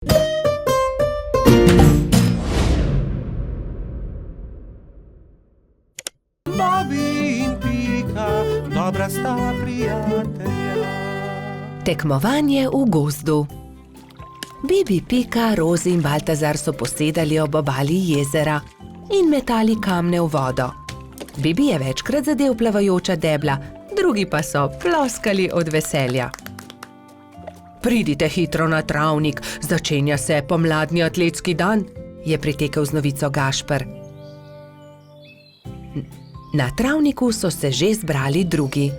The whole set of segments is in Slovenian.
Bobby in Pika, dobra sta prijatelja. Tekmovanje v gozdu. Bibi, Pika, Rozi in Baltazar so posedali ob obali jezera in metali kamne v vodo. Bibi je večkrat zadel plavajoča debla, drugi pa so ploskali od veselja. Pridite hitro na travnik, začenja se pomladni atletski dan, je pritekel z novico Gašper. Na travniku so se že zbrali drugi.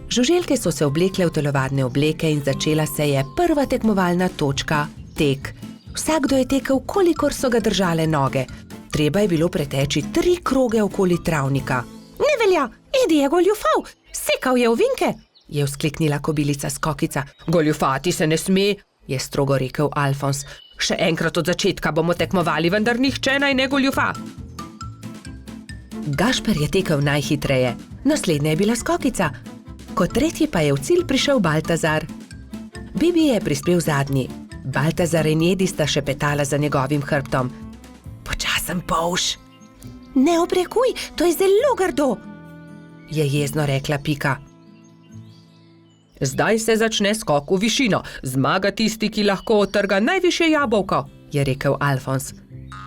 Žuželke so se oblekle v telovadne obleke in začela se je prva tekmovalna točka – tek. Vsakdo je tekel, kolikor so ga držale noge. Treba je bilo preteči 3 kroge okoli travnika. Ne velja, Edi je goljufal, sekal je ovinke, je vzkliknila kobilica Skokica. Goljufati se ne sme, je strogo rekel Alfons. Še enkrat od začetka bomo tekmovali, vendar nihče naj ne goljufa. Gašper je tekel najhitreje, naslednja je bila Skokica. Kot tretji pa je v cilj prišel Baltazar. Bibi je prispel zadnji. Baltazar in Edi sta šepetala za njegovim hrbtom. Počasen polž. Ne obrekuj, to je zelo grdo, je jezno rekla Pika. Zdaj se začne skok v višino. Zmaga tisti, ki lahko odtrga najvišje jabolko, je rekel Alfons.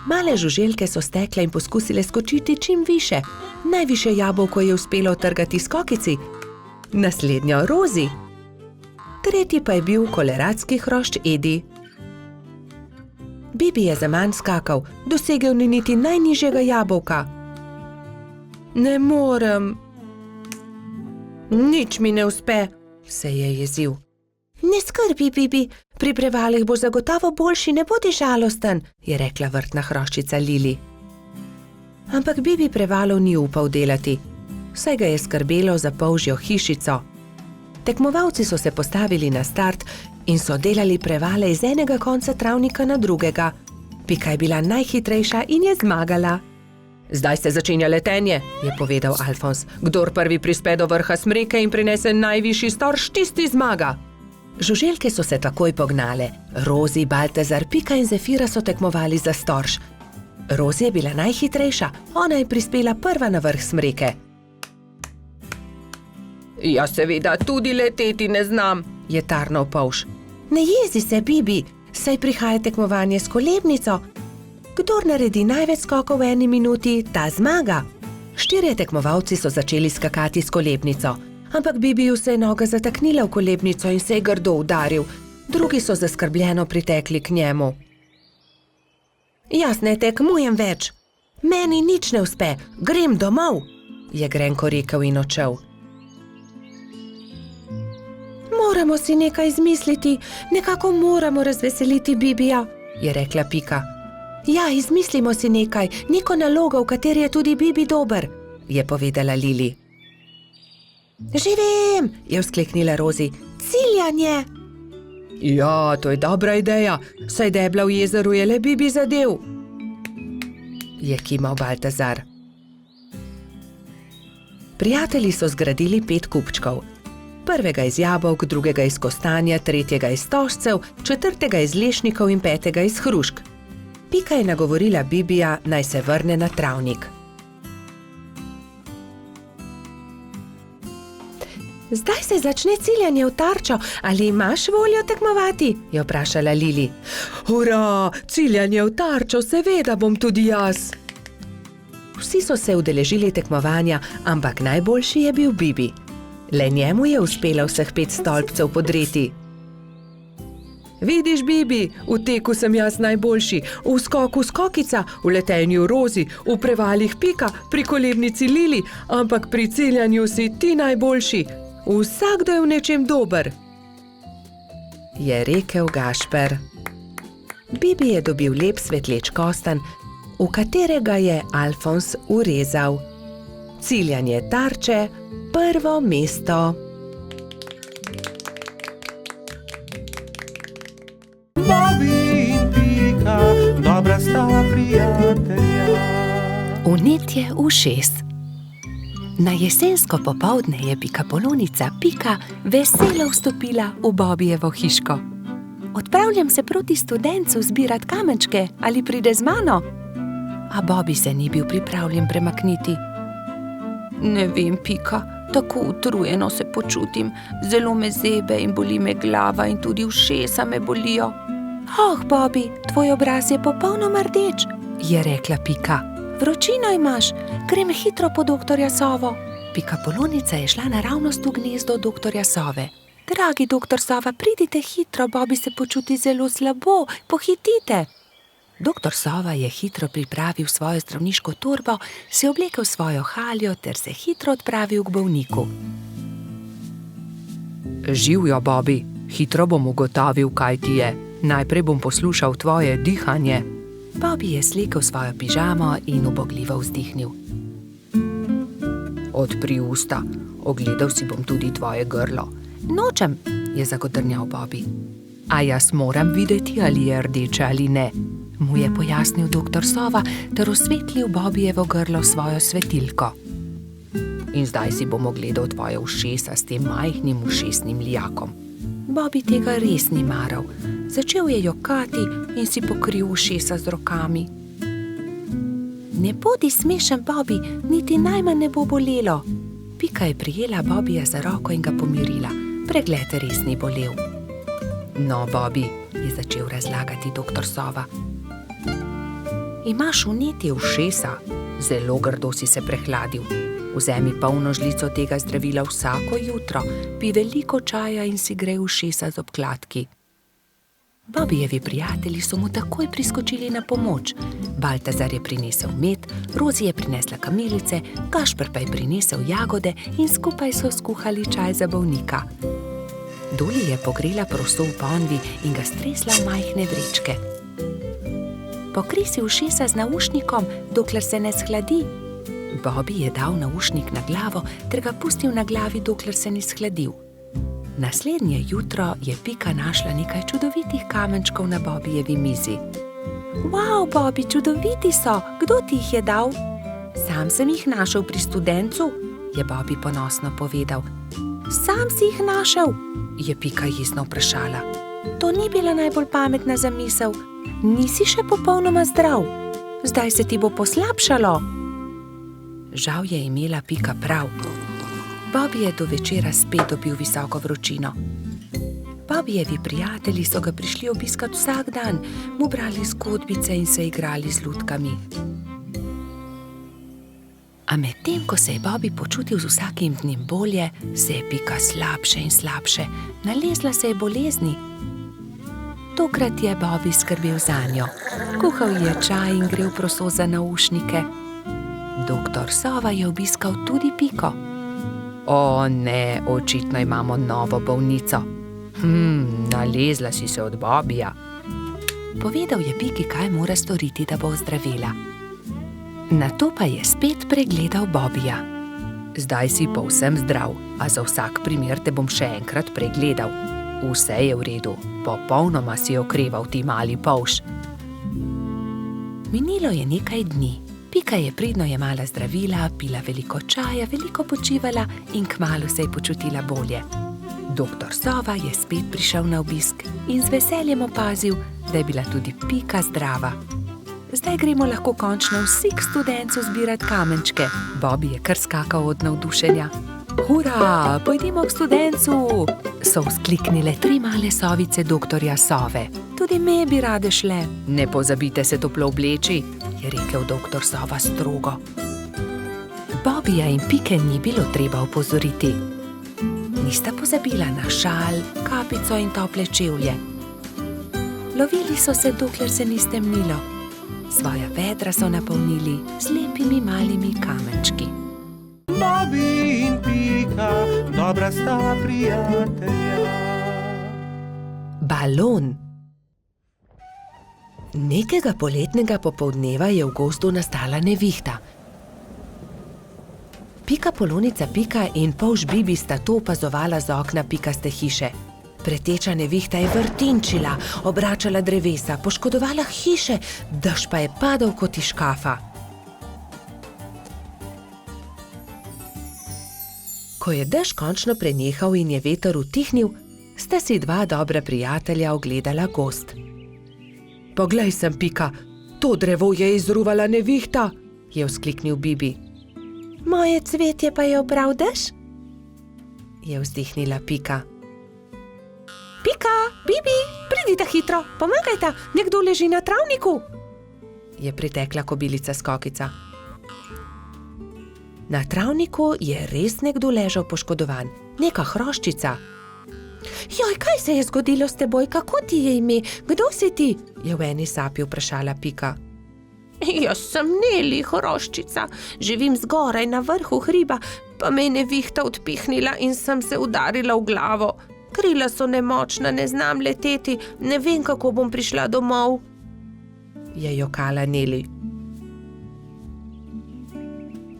Male žuželke so stekle in poskusile skočiti čim više. Najvišje jabolko je uspelo odtrgati Skokici, naslednjo Rozi. Tretji pa je bil koleradski hrošč Edi. Bibi je zaman skakal, dosegel ni niti najnižjega jabolka. Ne morem. Nič mi ne uspe, se je jezil. Ne skrbi, Bibi, pri prevalih boš zagotovo boljši, ne bodi žalosten, je rekla vrtna hroščica Lili. Ampak Bibi prevalov ni upal delati, saj ga je skrbelo za polžjo hišico. Tekmovalci so se postavili na start in so delali prevale iz enega konca travnika na drugega. Pika je bila najhitrejša in je zmagala. Zdaj se začenja letenje, je povedal Alfons. Kdor prvi prispe do vrha smreke in prinese najvišji storž, tisti zmaga. Žuželke so se takoj pognale. Rozi, Baltazar, Pika in Zefira so tekmovali za storž. Rozi je bila najhitrejša, ona je prispela prva na vrh smreke. Ja, seveda, tudi leteti ne znam, je tarnal polž. Ne jezi se, Bibi, saj prihaja tekmovanje s kolebnico. Kdor naredi največ skokov v 1 minuti, ta zmaga. 4 tekmovalci so začeli skakati s kolebnico, ampak Bibiju se je noga zataknila v kolebnico in se je grdo udaril. Drugi so zaskrbljeno pritekli k njemu. Jaz ne tekmujem več. Meni nič ne uspe, grem domov, je grenko rekel in odšel. Moramo si nekaj izmisliti, nekako moramo razveseliti Bibija, je rekla Pika. Ja, izmislimo si nekaj, neko nalogo, v kateri je tudi Bibi dober, je povedala Lili. Že vem, je vzkliknila Rozi, ciljanje. Ja, to je dobra ideja, saj debla v jezeru je le Bibi zadel, je kimal Baltazar. Prijatelji so zgradili 5 kupčkov. Prvega iz jabolk, drugega iz kostanja, tretjega iz stožcev, četrtega iz lešnikov in 5. iz hrušk. Pika je nagovorila Bibija, naj se vrne na travnik. Zdaj se začne ciljanje v tarčo, ali imaš voljo tekmovati, je vprašala Lili. Hurra, ciljanje v tarčo, seveda bom tudi jaz. Vsi so se udeležili tekmovanja, ampak najboljši je bil Bibi. Le njemu je uspelo vseh 5 stolpcev podreti. Vidiš, Bibi, v teku sem jaz najboljši, v skoku Skokica, v letenju Rozi, v prevalih Pika, pri kolebnici Lili, ampak pri ciljanju si ti najboljši. Vsakdo je v nečem dober, je rekel Gašper. Bibi je dobil lep svetleč kostanj, v katerega je Alfons urezal. Ciljanje tarče, prvo mesto. Bobby in Pika, dobra sta prijatelja. Vnetje ušes. Na jesensko popoldne je pikapolonica Pika veselo vstopila v Bobijevo hiško. Odpravljam se proti studencu zbirat kamenčke, ali pride z mano? A Bobby se ni bil pripravljen premakniti. Ne vem, Pika, tako utrujeno se počutim, zelo me zebe in boli me glava in tudi ušesa me bolijo. Bobby, tvoj obraz je popolnoma rdeč, je rekla Pika. Vročino imaš, grem hitro po doktorja Sovo. Pika Polonica je šla naravnost v gnezdo doktorja Sove. Dragi doktor Sova, pridite hitro, Bobby se počuti zelo slabo, pohitite. Doktor Sova je hitro pripravil svojo zdravniško torbo, se oblekel svojo haljo ter se hitro odpravil k bolniku. Živjo, Bobby, hitro bom ugotovil, kaj ti je. Najprej bom poslušal tvoje dihanje. Bobby je slekel svojo pižamo in ubogljivo vzdihnil. Odpri usta, ogledal si bom tudi tvoje grlo. Nočem, je zagodrnjal Bobby. A jaz moram videti, ali je rdeče ali ne, mu je pojasnil doktor Sova ter osvetlil Bobbyjevo grlo svojo svetilko. In zdaj si bom ogledal tvoje ušesa s tem majhnim ušesnim lijakom. Bobby tega res ni maral. Začel je jokati in si pokril ušesa z rokami. Ne bodi smešen, Bobby, niti najmanj ne bo bolelo. Pika je prijela Bobbyja za roko in ga pomirila. Pregled res ni bolel. No, Bobby, je začel razlagati doktor Sova. Imaš vnetje ušesa, zelo grdo si se prehladil. Vzemi polno žlico tega zdravila vsako jutro, pij veliko čaja in si grej ušesa z obkladki. Bobbyjevi prijatelji so mu takoj priskočili na pomoč. Baltazar je prinesel med, Rozi je prinesla kamilice, Gašper pa je prinesel jagode in skupaj so skuhali čaj za bolnika. Doli je pogrela proso v ponvi in ga stresla v majhne vrečke. Pokri si ušesa z naušnikom, dokler se ne shladi. Bobby je dal naušnik na glavo ter ga pustil na glavi, dokler se ni shladil. Naslednje jutro je Pika našla nekaj čudovitih kamenčkov na Bobbyjevi mizi. Wow, Bobby, čudoviti so! Kdo ti jih je dal? Sam sem jih našel pri studencu, je Bobby ponosno povedal. Sam si jih našel? Je Pika jezno vprašala. To ni bila najbolj pametna zamisel. Nisi še popolnoma zdrav. Zdaj se ti bo poslabšalo. Žal je imela Pika prav. Bobby je do večera spet dobil visoko vročino. Bobbyjevi prijatelji so ga prišli obiskat vsak dan, mu brali zgodbice in se igrali z lutkami. A medtem, ko se je Bobby počutil z vsakim dnem bolje, se je Pika slabše in slabše, nalezla se je bolezni. Tokrat je Bobby skrbel zanjo. Kuhal je čaj in grel proso za naušnike. Doktor Sova je obiskal tudi Piko. O ne, očitno imamo novo bolnico. Nalezla si se od Bobbyja. Povedal je Piki, kaj mora storiti, da bo ozdravila. Nato pa je spet pregledal Bobbyja. Zdaj si povsem zdrav, a za vsak primer te bom še enkrat pregledal. Vse je v redu, popolnoma si okreval, ti mali polž. Minilo je nekaj dni. Pika je pridno jemala zdravila, pila veliko čaja, veliko počivala in kmalu se je počutila bolje. Doktor Sova je spet prišel na obisk in z veseljem opazil, da je bila tudi Pika zdrava. Zdaj gremo lahko končno vsi k studencu zbirat kamenčke. Bobby je kar skakal od navdušenja. Hura, pojdimo k studencu, so vzkliknile 3 male sovice doktorja Sove. Tudi me bi rade šle. Ne pozabite se toplo obleči, je rekel doktor Sova strogo. Bobbyja in Pike ni bilo treba opozoriti. Nista pozabila na šal, kapico in tople čevlje. Lovili so se, dokler se ni stemnilo. Svoja vedra so napolnili z lepimi malimi kamenčki. Bobby in Pika, dobra sta prijatelja. Balon. Nekega poletnega popoldneva je v gozdu nastala nevihta. Pika Polonica Pika in polž Bibi sta to opazovala z okna pikaste hiše. Preteča nevihta je vrtinčila, obračala drevesa, poškodovala hiše, dež pa je padal kot iz škafa. Ko je dež končno prenehal in je veter utihnil, sta si dva dobra prijatelja ogledala gozd. Poglej sem, Pika, to drevo je izruvala nevihta, je vzkliknil Bibi. Moje cvetje pa je obral dež? Je vzdihnila Pika. Pika, Bibi, pridite hitro, pomagajta, nekdo leži na travniku, je pritekla kobilica Skokica. Na travniku je res nekdo ležal poškodovan, neka hroščica. Joj, kaj se je zgodilo s teboj, kako ti je ime, kdo si ti? Je v eni sapi vprašala Pika. Jaz sem Neli, hroščica, živim zgoraj na vrhu hriba, pa me je nevihta odpihnila in sem se udarila v glavo. Krila so nemočna, ne znam leteti, ne vem, kako bom prišla domov, je jokala Neli.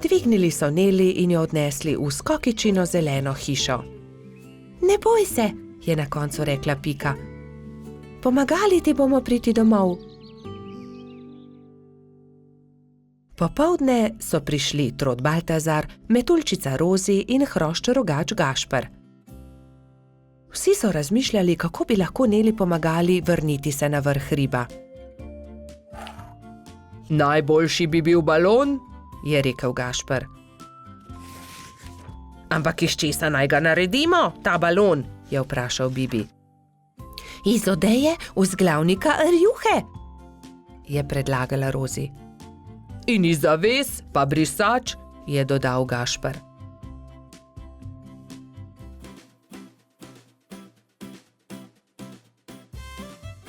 Dvignili so Neli in jo odnesli v Skokičino zeleno hišo. Ne boj se, je na koncu rekla Pika. Pomagali ti bomo priti domov. Popoldne so prišli Trod Baltazar, Metuljčica Rozi in hrošč rogač Gašper. Vsi so razmišljali, kako bi lahko Neli pomagali vrniti se na vrh hriba. Najboljši bi bil balon, je rekel Gašper. Ampak iz česa naj ga naredimo, ta balon, je vprašal Bibi. Iz odeje vzglavnika rjuhe, je predlagala Rozi. In iz zaves pa brisač, je dodal Gašper.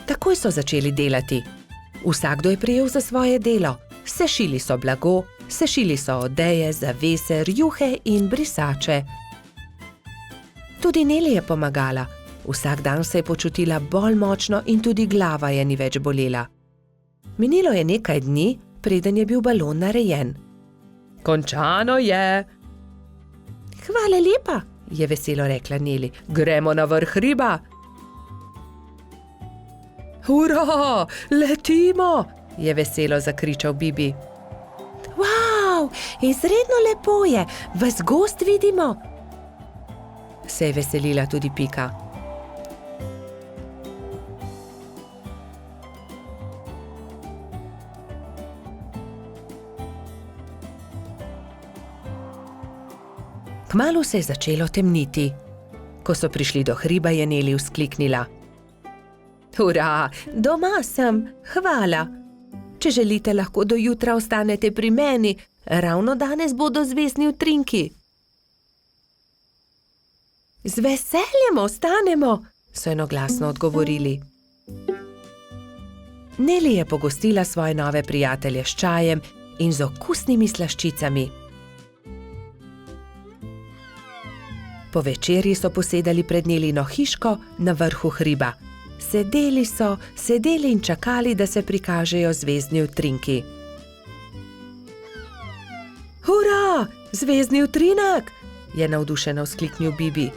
Takoj so začeli delati. Vsakdo je prijel za svoje delo. Sešili so blago, sešili so odeje, zavese, rjuhe in brisače. Tudi Neli je pomagala. Vsak dan se je počutila bolj močno in tudi glava je ni več bolela. Minilo je nekaj dni, preden je bil balon narejen. Končano je. Hvala lepa, je veselo rekla Neli. Gremo na vrh hriba. Hurra, letimo, je veselo zakričal Bibi. Wow, izredno lepo je, ves gozd vidimo, se je veselila tudi Pika. Kmalu se je začelo temniti. Ko so prišli do hriba, je Neli vzkliknila. Hurra, doma sem, hvala. Če želite, lahko do jutra ostanete pri meni, ravno danes bodo zvezdni utrinki. Z veseljem ostanemo, so enoglasno odgovorili. Neli je pogostila svoje nove prijatelje s čajem in z okusnimi slaščicami. Po večerji so posedali pred Nelino hiško na vrhu hriba. Sedeli in čakali, da se prikažejo zvezdni utrinki. Hurra, zvezdni utrinek, je navdušeno vzkliknil Bibi.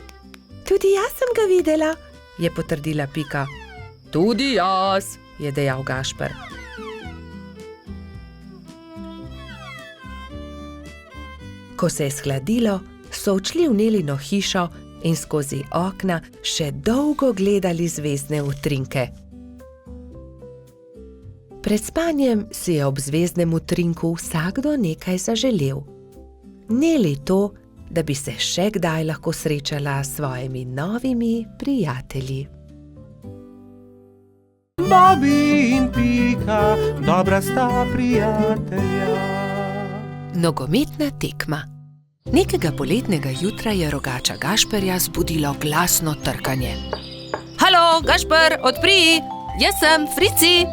Tudi jaz sem ga videla, je potrdila Pika. Tudi jaz, je dejal Gašper. Ko se je shladilo, so odšli v Nelino hišo in skozi okna še dolgo gledali zvezdne utrinke. Pred spanjem si je ob zvezdnem utrinku vsakdo nekaj zaželel. Neli to, da bi se še kdaj lahko srečala s svojimi novimi prijatelji. Bobi in Pika, dobra sta prijatelja. Nogometna tekma. Nekega poletnega jutra je rogača Gašperja zbudilo glasno trkanje. Halo, Gašper, odpri! Jaz sem, Frici!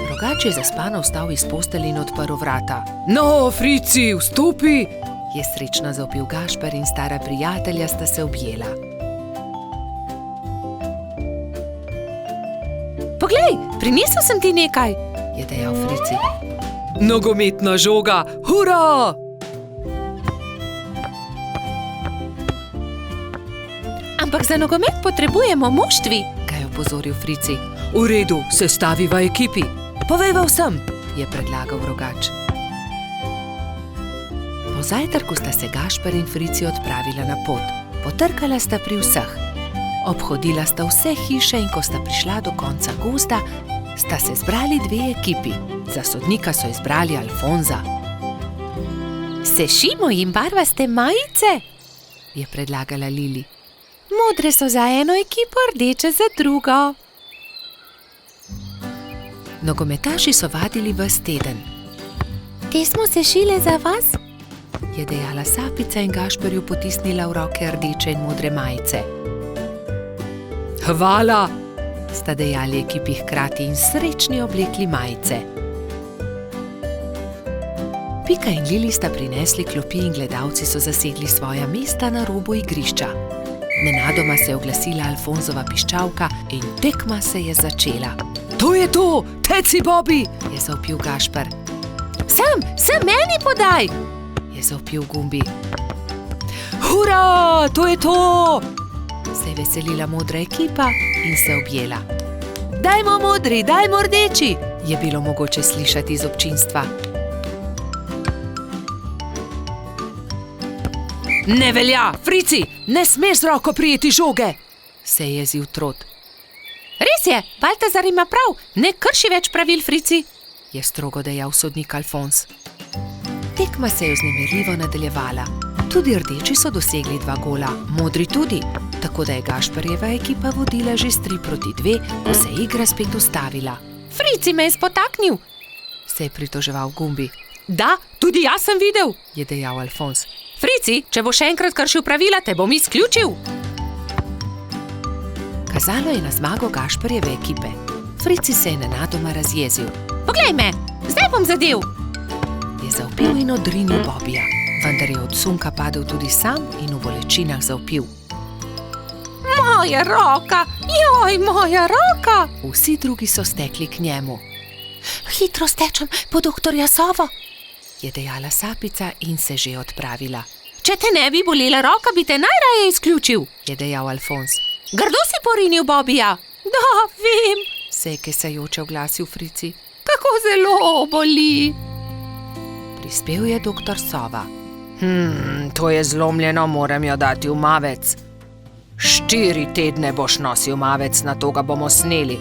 Rogač je zaspano vstal iz postelje in odprl vrata. No, Frici, vstopi! Je srečno zavpil Gašper in stara prijatelja sta se objela. Poglej, prinesel sem ti nekaj, je dejal Frici. Nogometna žoga, hurra! Ampak za nogomet potrebujemo moštvi, ga je opozoril Frici. V redu, sestaviva ekipi. Povejva vsem, je predlagal rogač. Po zajtrku sta se Gašper in Frici odpravila na pot. Potrkala sta pri vseh. Obhodila sta vse hiše in ko sta prišla do konca gozda, sta se zbrali dve ekipi. Za sodnika so izbrali Alfonza. Sešimo jim barvaste majice, je predlagala Lili. Modre so za eno ekipo, rdeče za drugo. Nogometaši so vadili ves teden. Te smo sešile za vas, je dejala Sapica in Gašperju potisnila v roke rdeče in modre majice. Hvala, sta dejali ekipi hkrati in srečni oblekli majice. Pika in Lili sta prinesli klopi in gledalci so zasedli svoja mesta na robu igrišča. Nenadoma se je oglasila Alfonzova piščalka in tekma se je začela. To je to, teci Bobby, je zavpil Gašper. Sem meni podaj, je zavpil Gumbi. Hura, to je to, se je veselila modra ekipa in se objela. Dajmo modri, dajmo rdeči, je bilo mogoče slišati iz občinstva. Ne velja, Frici, ne smeš z roko prijeti žoge, se je jezil Trot. Res je, Baltazar ima prav, ne krši več pravil, Frici, je strogo dejal sodnik Alfons. Tekma se je vznemirljivo nadaljevala. Tudi rdeči so dosegli 2 gola, modri tudi, tako da je Gašperjeva ekipa vodila že s 3-2, ko se je igra spet ustavila. Frici me je spotaknil, se je pritoževal Gumbi. Da, tudi jaz sem videl, je dejal Alfons. Frici, če bo še enkrat kršil pravila, te bom izključil. Kazalo je na zmago Gašperjeve ekipe. Frici se je nenadoma razjezil. Poglej me, zdaj bom zadel, je zavpil in odrinil Bobija, vendar je od sunka padel tudi sam in v bolečinah zavpil. Moja roka, joj, moja roka! Vsi drugi so stekli k njemu. Hitro stečem po doktorja Sovo, je dejala Sapica in se že odpravila. Če te ne bi bolela roka, bi te najraje izključil, je dejal Alfons. Grdo si porinil Bobija. Da, vem, se je kesajoče oglasil Frici. Kako zelo boli. Prispel je doktor Sova. To je zlomljeno, moram jo dati v mavec. 4 tedne boš nosil mavec, na to ga bomo sneli.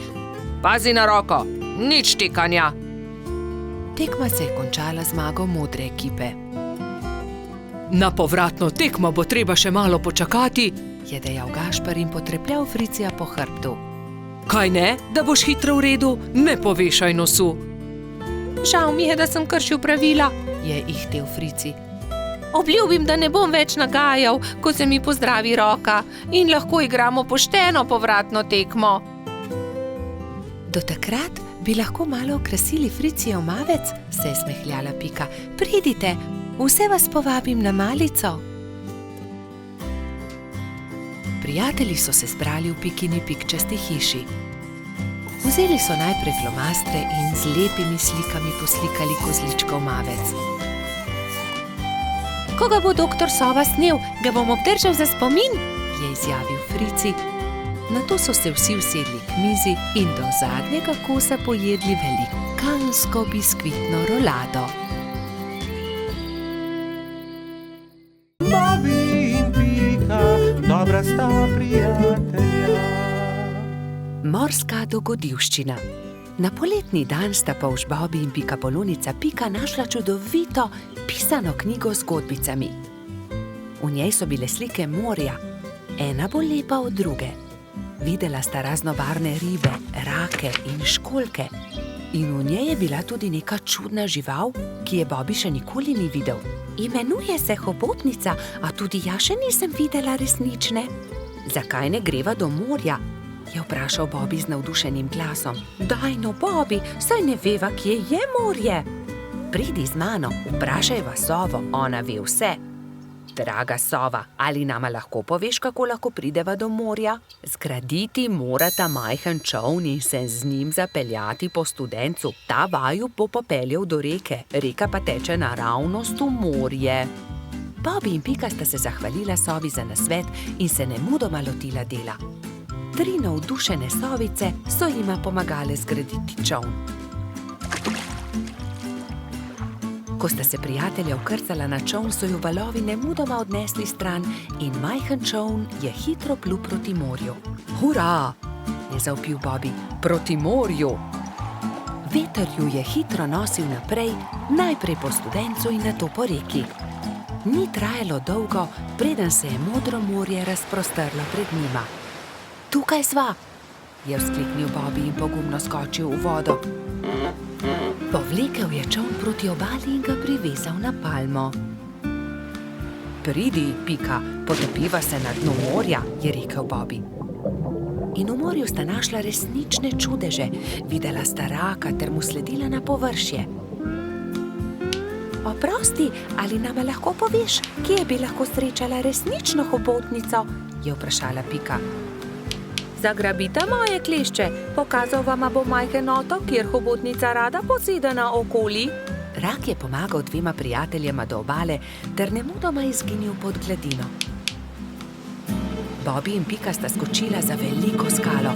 Pazi na roko, nič tikanja. Tekma se je končala zmago modre ekipe. Na povratno tekmo bo treba še malo počakati, je dejal Gašper in potrepljal Fricija po hrbtu. Kaj ne, da boš hitro v redu, ne povešaj nosu. Žal mi je, da sem kršil pravila, je ihtel Frici. Obljubim, da ne bom več nagajal, ko se mi pozdravi roka in lahko igramo pošteno povratno tekmo. Do takrat bi lahko malo okrasili Fricijev mavec, se je smehljala Pika. Pridite, vse vas povabim na malico. Prijatelji so se zbrali v Pikini pikčasti hiši. Vzeli so najprej flomastre in z lepimi slikami poslikali kozličkov mavec. Ko ga bo doktor Sova snel, ga bom obdržal za spomin, je izjavil Frici. Nato so se vsi usedli k mizi in do zadnjega kosa pojedli velikansko biskvitno rolado. Bobby in Pika, dobra sta prijatelja. Morska dogodivščina. Na poletni dan sta polž Bobby in pikapolonica Pika našla čudovito pisano knjigo z zgodbicami. V njej so bile slike morja, ena bolj lepa od druge. Videla sta raznobarvne ribe, rake in školjke. In v njej je bila tudi neka čudna žival, ki je Bobby še nikoli ni videl. Imenuje se hobotnica, a tudi jaz še nisem videla resnične. Zakaj ne greva do morja? Je vprašal Bobby z navdušenim glasom. Daj no, Bobby, saj ne veva, kje je morje. Pridi z mano, vprašajva Sovo, ona ve vse. Draga Sova, ali nama lahko poveš, kako lahko prideva do morja? Zgraditi morata majhen čoln in se z njim zapeljati po studencu. Ta vaju bo popeljal do reke, reka pa teče naravnost v morje. Bobby in Pika sta se zahvalila Sovi za nasvet in se nemudoma lotila dela. 3 navdušene sovice so jima pomagale zgraditi čoln. Ko sta se prijatelja vkrcala na čoln, so ju valovi nemudoma odnesli stran in majhen čoln je hitro plul proti morju. Hurra! Je zavpil Bobby. Proti morju! Veter ju je hitro nosil naprej, najprej po studencu in nato po reki. Ni trajalo dolgo, preden se je modro morje razprostrlo pred njima. Tukaj sva, je vzkliknil Bobby in pogumno skočil v vodo. Povlekel je čoln proti obali in ga privezal na palmo. Pridi, Pika, potopiva se na dnu morja, je rekel Bobby. In v morju sta našla resnične čudeže, videla sta raka ter mu sledila na površje. Oprosti, ali nama lahko poveš, kje bi lahko srečala resnično hobotnico? Je vprašala Pika. Zagrabite moje klešče, pokazal vama bo majhen otok, kjer hobotnica rada poseda naokoli. Rak je pomagal dvema prijateljema do obale ter nemudoma izginil pod gladino. Bobby in Pika sta skočila za veliko skalo.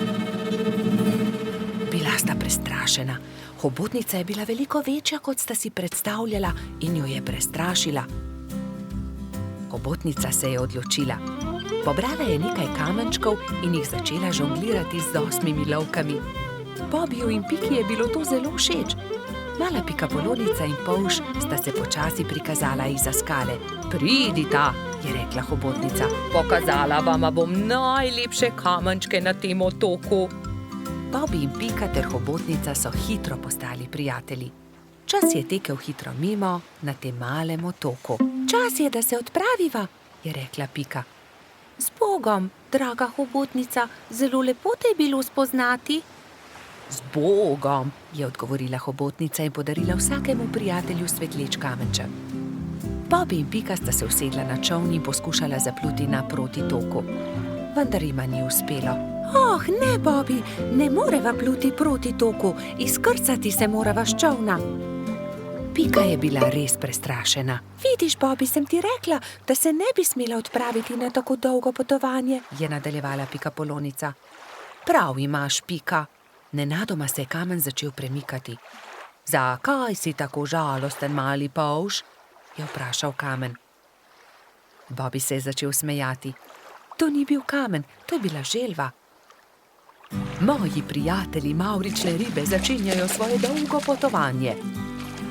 Bila sta prestrašena. Hobotnica je bila veliko večja, kot sta si predstavljala, in jo je prestrašila. Hobotnica se je odločila. Pobrala je nekaj kamenčkov in jih začela žonglirati z 8 lovkami. Bobbyju in Piki je bilo to zelo všeč. Mala pikapolonica in polž sta se počasi prikazala izza skale. Pridita, je rekla hobotnica. Pokazala vama bom najlepše kamenčke na tem otoku. Bobby in Pika ter hobotnica so hitro postali prijatelji. Čas je tekel hitro mimo na tem malem otoku. Čas je, da se odpraviva, je rekla Pika. Z Bogom, draga hobotnica, zelo lepo te je bilo spoznati. Z Bogom, je odgovorila hobotnica in podarila vsakemu prijatelju svetleč kamenček. Bobby in Pika sta se usedla na čoln in poskušala zapluti naproti toku. Vendar jima ni uspelo. Oh, ne, Bobby, ne moreva pluti proti toku, izkrcati se morava s čolna. Pika je bila res prestrašena. Vidiš, Bobby, sem ti rekla, da se ne bi smela odpraviti na tako dolgo potovanje, je nadaljevala pikapolonica. Prav imaš, Pika. Nenadoma se je kamen začel premikati. Zakaj si tako žalosten, mali polž? Je vprašal kamen. Bobby se je začel smejati. To ni bil kamen, to je bila želva. Moji prijatelji mavrične ribe začenjajo svoje dolgo potovanje.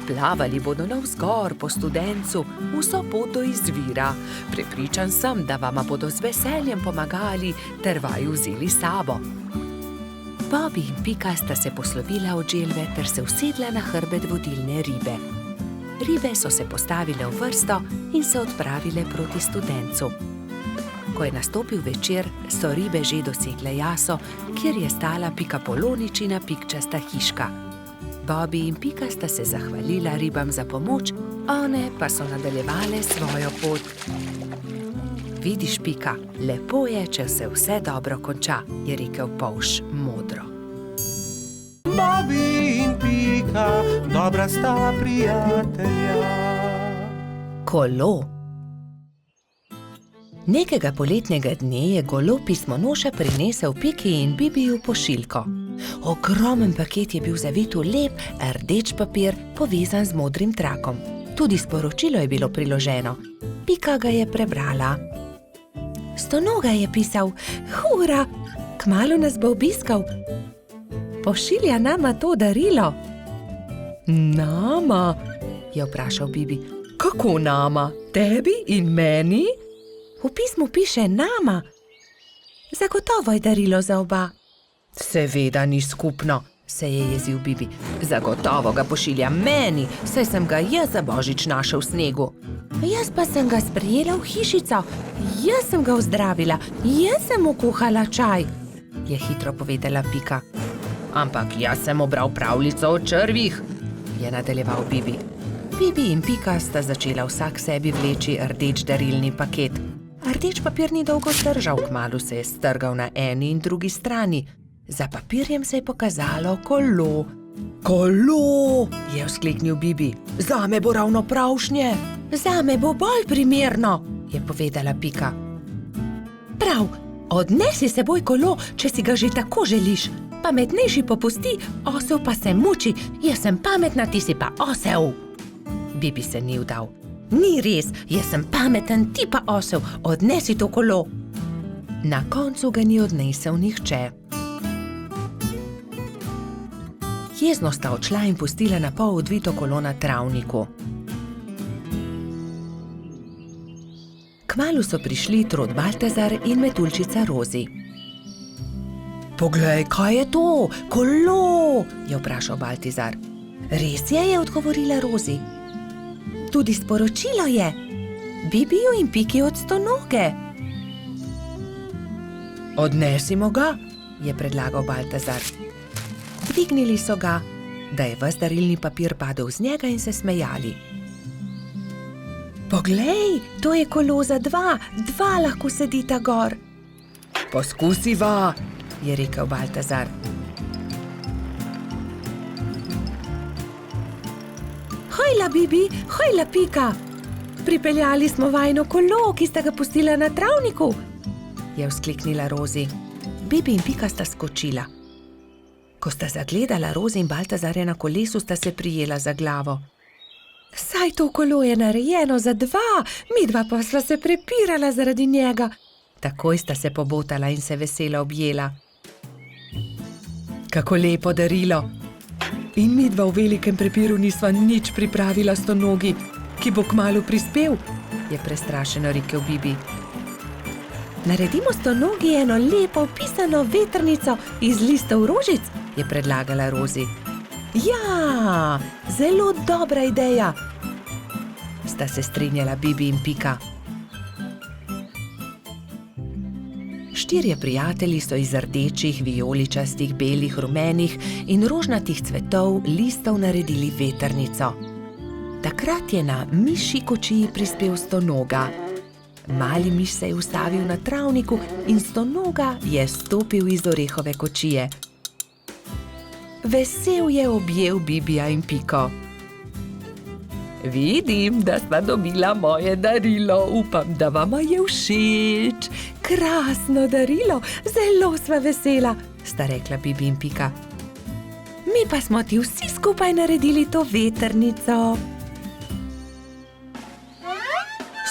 Plavali bodo navzgor po studencu, vso pot do izvira. Prepričan sem, da vama bodo z veseljem pomagali ter vaju vzeli s sabo. Bobby in Pika sta se poslovila od želve ter se usedla na hrbet vodilne ribe. Ribe so se postavile v vrsto in se odpravile proti studencu. Ko je nastopil večer, so ribe že dosegle jaso, kjer je stala pikapoloničina pikčasta hiška. Bobby in Pika sta se zahvalila ribam za pomoč, one pa so nadaljevale svojo pot. Vidiš, Pika, lepo je, če se vse dobro konča, je rekel polž modro. Bobby in Pika, dobra sta prijatelja. Kolo. Nekega poletnega dne je golo pismonoša prinesel Piki in Bibiju pošiljko. Ogromen paket je bil zavit v lep, rdeč papir, povezan z modrim trakom. Tudi sporočilo je bilo priloženo. Pika ga je prebrala. Stonoga je pisal, hura, kmalu nas bo obiskal. Pošilja nama to darilo. Nama? Je vprašal Bibi. Kako nama? Tebi in meni? V pismu piše nama. Zagotovo je darilo za oba. Seveda ni skupno, se je jezil Bibi. Zagotovo ga pošilja meni, saj sem ga jaz za božič našel v snegu. Jaz pa sem ga sprejela v hišico, jaz sem ga ozdravila, jaz sem mu kuhala čaj, je hitro povedala Pika. Ampak jaz sem obral pravljico o črvih, je nadaljeval Bibi. Bibi in Pika sta začela vsak sebi vleči rdeč darilni paket. Rdeč papir ni dolgo zdržal, kmalu se je strgal na eni in drugi strani. Za papirjem se je pokazalo kolo. Kolo, je vzkliknil Bibi. Zame bo ravno pravšnje. Zame bo bolj primerno, je povedala Pika. Prav, odnesi s seboj kolo, če si ga že tako želiš. Pametnejši popusti, osel pa se muči. Jaz sem pametna, ti si pa osel. Bibi se ni vdal. Ni res, jaz sem pameten, ti pa osel, odnesi to kolo. Na koncu ga ni odnesel nihče. Jezno sta odšla in pustila na pol odvito kolo na travniku. Kmalu so prišli Trod Baltazar in Metuljčica Rozi. Poglej, kaj je to? Kolo, je vprašal Baltazar. Res je odgovorila Rozi. Tudi sporočilo je. Bibiju in Piki od Stonoge. Odnesimo ga, je predlagal Baltazar. Dvignili so ga, da je ves darilni papir padel z njega in se smejali. Poglej, to je kolo za dva lahko sedita gor. Poskusiva, je rekel Baltazar. Hojla, Bibi, hojla, Pika. Pripeljali smo vajino kolo, ki sta ga pustila na travniku, je vzkliknila Rozi. Bibi in Pika sta skočila. Ko sta zagledala Rozi in Baltazarja na kolesu, sta se prijela za glavo. Saj to kolo je narejeno za dva, midva pa sva se prepirala zaradi njega. Takoj sta se pobotala in se veselo objela. Kako lepo darilo. In midva v velikem prepiru nisva nič pripravila Stonogi, ki bo kmalu prispel, je prestrašeno rekel Bibi. Naredimo Stonogi eno lepo pisano vetrnico iz listov rožic, je predlagala Rozi. Ja, zelo dobra ideja, sta se strinjala Bibi in Pika. Štirje prijatelji so iz rdečih, vijoličastih, belih, rumenih in rožnatih cvetov listov naredili vetrnico. Takrat je na mišji kočiji prispel Stonoga. Mali miš se je ustavil na travniku in Stonoga je stopil iz orehove kočije. Vesel je objel Bibija in Piko. Vidim, da sva dobila moje darilo, upam, da vama je všeč. Krasno darilo, zelo sva vesela, sta rekla Bibi in Pika. Mi pa smo ti vsi skupaj naredili to vetrnico.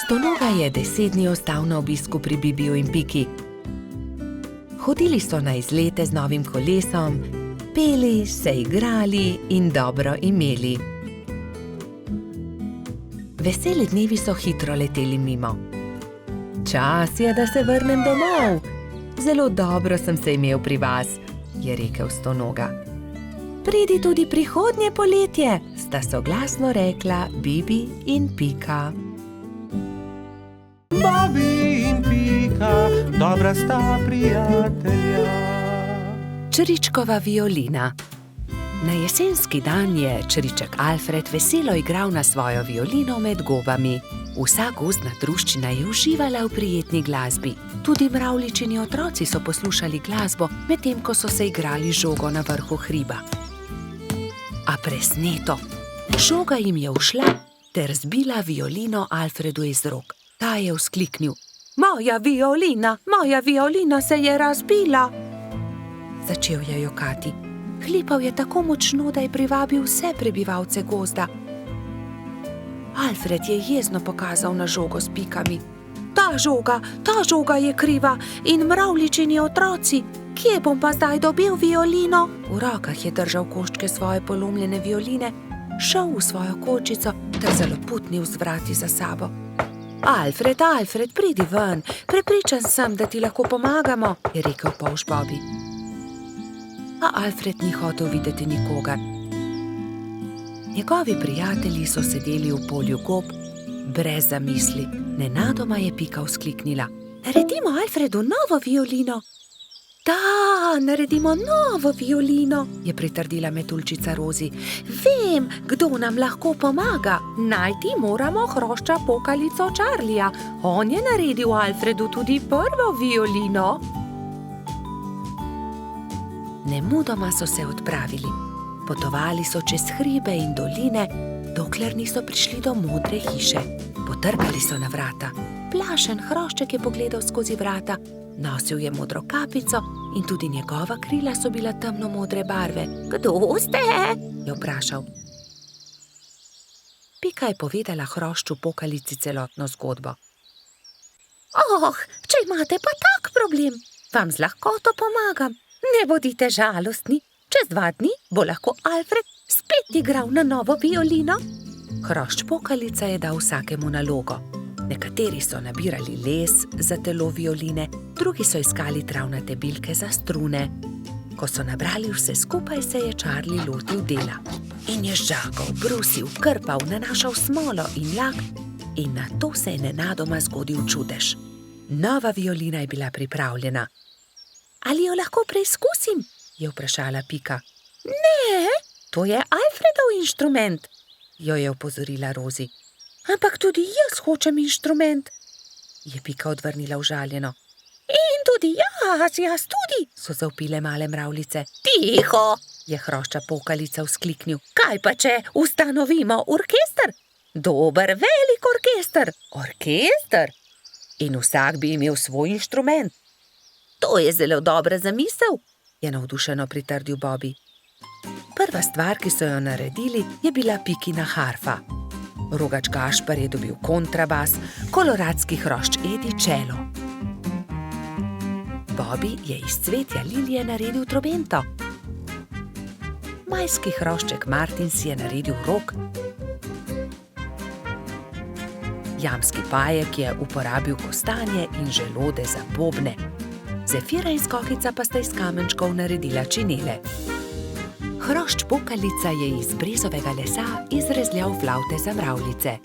Stonoga je 10 dni ostal na obisku pri Bibiju in Piki. Hodili so na izlete z novim kolesom, peli, se igrali in dobro imeli. Veseli dnevi so hitro leteli mimo. Čas je, da se vrnem domov. Zelo dobro sem se imel pri vas, je rekel Stonoga. Pridi tudi prihodnje poletje, sta soglasno rekla Bibi in Pika. Bobi in Pika, dobra sta prijatelja. Čričkova violina. Na jesenski dan je čriček Alfred veselo igral na svojo violino med gobami. Vsa gozdna druščina je uživala v prijetni glasbi. Tudi mravljičini otroci so poslušali glasbo, medtem ko so se igrali žogo na vrhu hriba. A presneto, žoga jim je ušla ter zbila violino Alfredu iz rok. Ta je vzkliknil: moja violina se je razbila! Začel je jokati. Hlipal je tako močno, da je privabil vse prebivalce gozda. Alfred je jezno pokazal na žogo s pikami. Ta žoga je kriva in mravljičini otroci. Kje bom pa zdaj dobil violino? V rokah je držal koščke svoje polomljene violine, šel v svojo kočico ter zaloputnil z vrati za sabo. Alfred, pridi ven, prepričan sem, da ti lahko pomagamo, je rekel polž Bobi. A Alfred ni hotel videti nikogar. Njegovi prijatelji so sedeli v polju gob, brez zamisli. Nenadoma je Pika vzkliknila: naredimo Alfredu novo violino! Da, naredimo novo violino, je pritrdila Metuljčica Rozi. Vem, kdo nam lahko pomaga. Najti moramo hrošča pokalico Čarlija. On je naredil Alfredu tudi prvo violino. Nemudoma so se odpravili. Potovali so čez hribe in doline, dokler niso prišli do modre hiše. Potrkali so na vrata. Plašen hrošček je pogledal skozi vrata. Nosil je modro kapico in tudi njegova krila so bila temno modre barve. Kdo ste? Je vprašal. Pika je povedala hrošču pokalici celotno zgodbo. Če imate pa tak problem, vam z lahkoto pomagam. Ne bodite žalostni, čez 2 dni bo lahko Alfred spet igral na novo violino. Hrošč pokalica je dal vsakemu nalogo. Nekateri so nabirali les za telo violine, drugi so iskali travnate bilke za strune. Ko so nabrali vse skupaj, se je Charlie lotil dela. In je žagal, brusil, krpal, nanašal smolo in lak in nato se je nenadoma zgodil čudež. Nova violina je bila pripravljena. Ali jo lahko preizkusim? Je vprašala Pika. Ne, to je Alfredov inštrument, Jo je opozorila Rozi. ampak tudi jaz hočem inštrument. Je Pika odvrnila užaljeno. In tudi jaz tudi, So zavpile male mravljice. Tiho! Je hrošča pokalica vzkliknil. Kaj pa če ustanovimo orkester? Dober, velik orkester. Orkester? In vsak bi imel svoj inštrument. To je zelo dobra zamisel. Je navdušeno pritrdil Bobby. Prva stvar, ki so jo naredili, je bila Pikina harfa. Rogač Gašper je dobil kontrabas, koloradski hrošč Edi čelo. Bobby je iz cvetja lilije naredil trobento. Majski hrošček Martin si je naredil rog. Jamski pajek je uporabil kostanje in želode za bobne. Zefira in Skokica pa sta iz kamenčkov naredila činele. Hrošč pokalica je iz brezovega lesa izrezljal flavte za mravljice.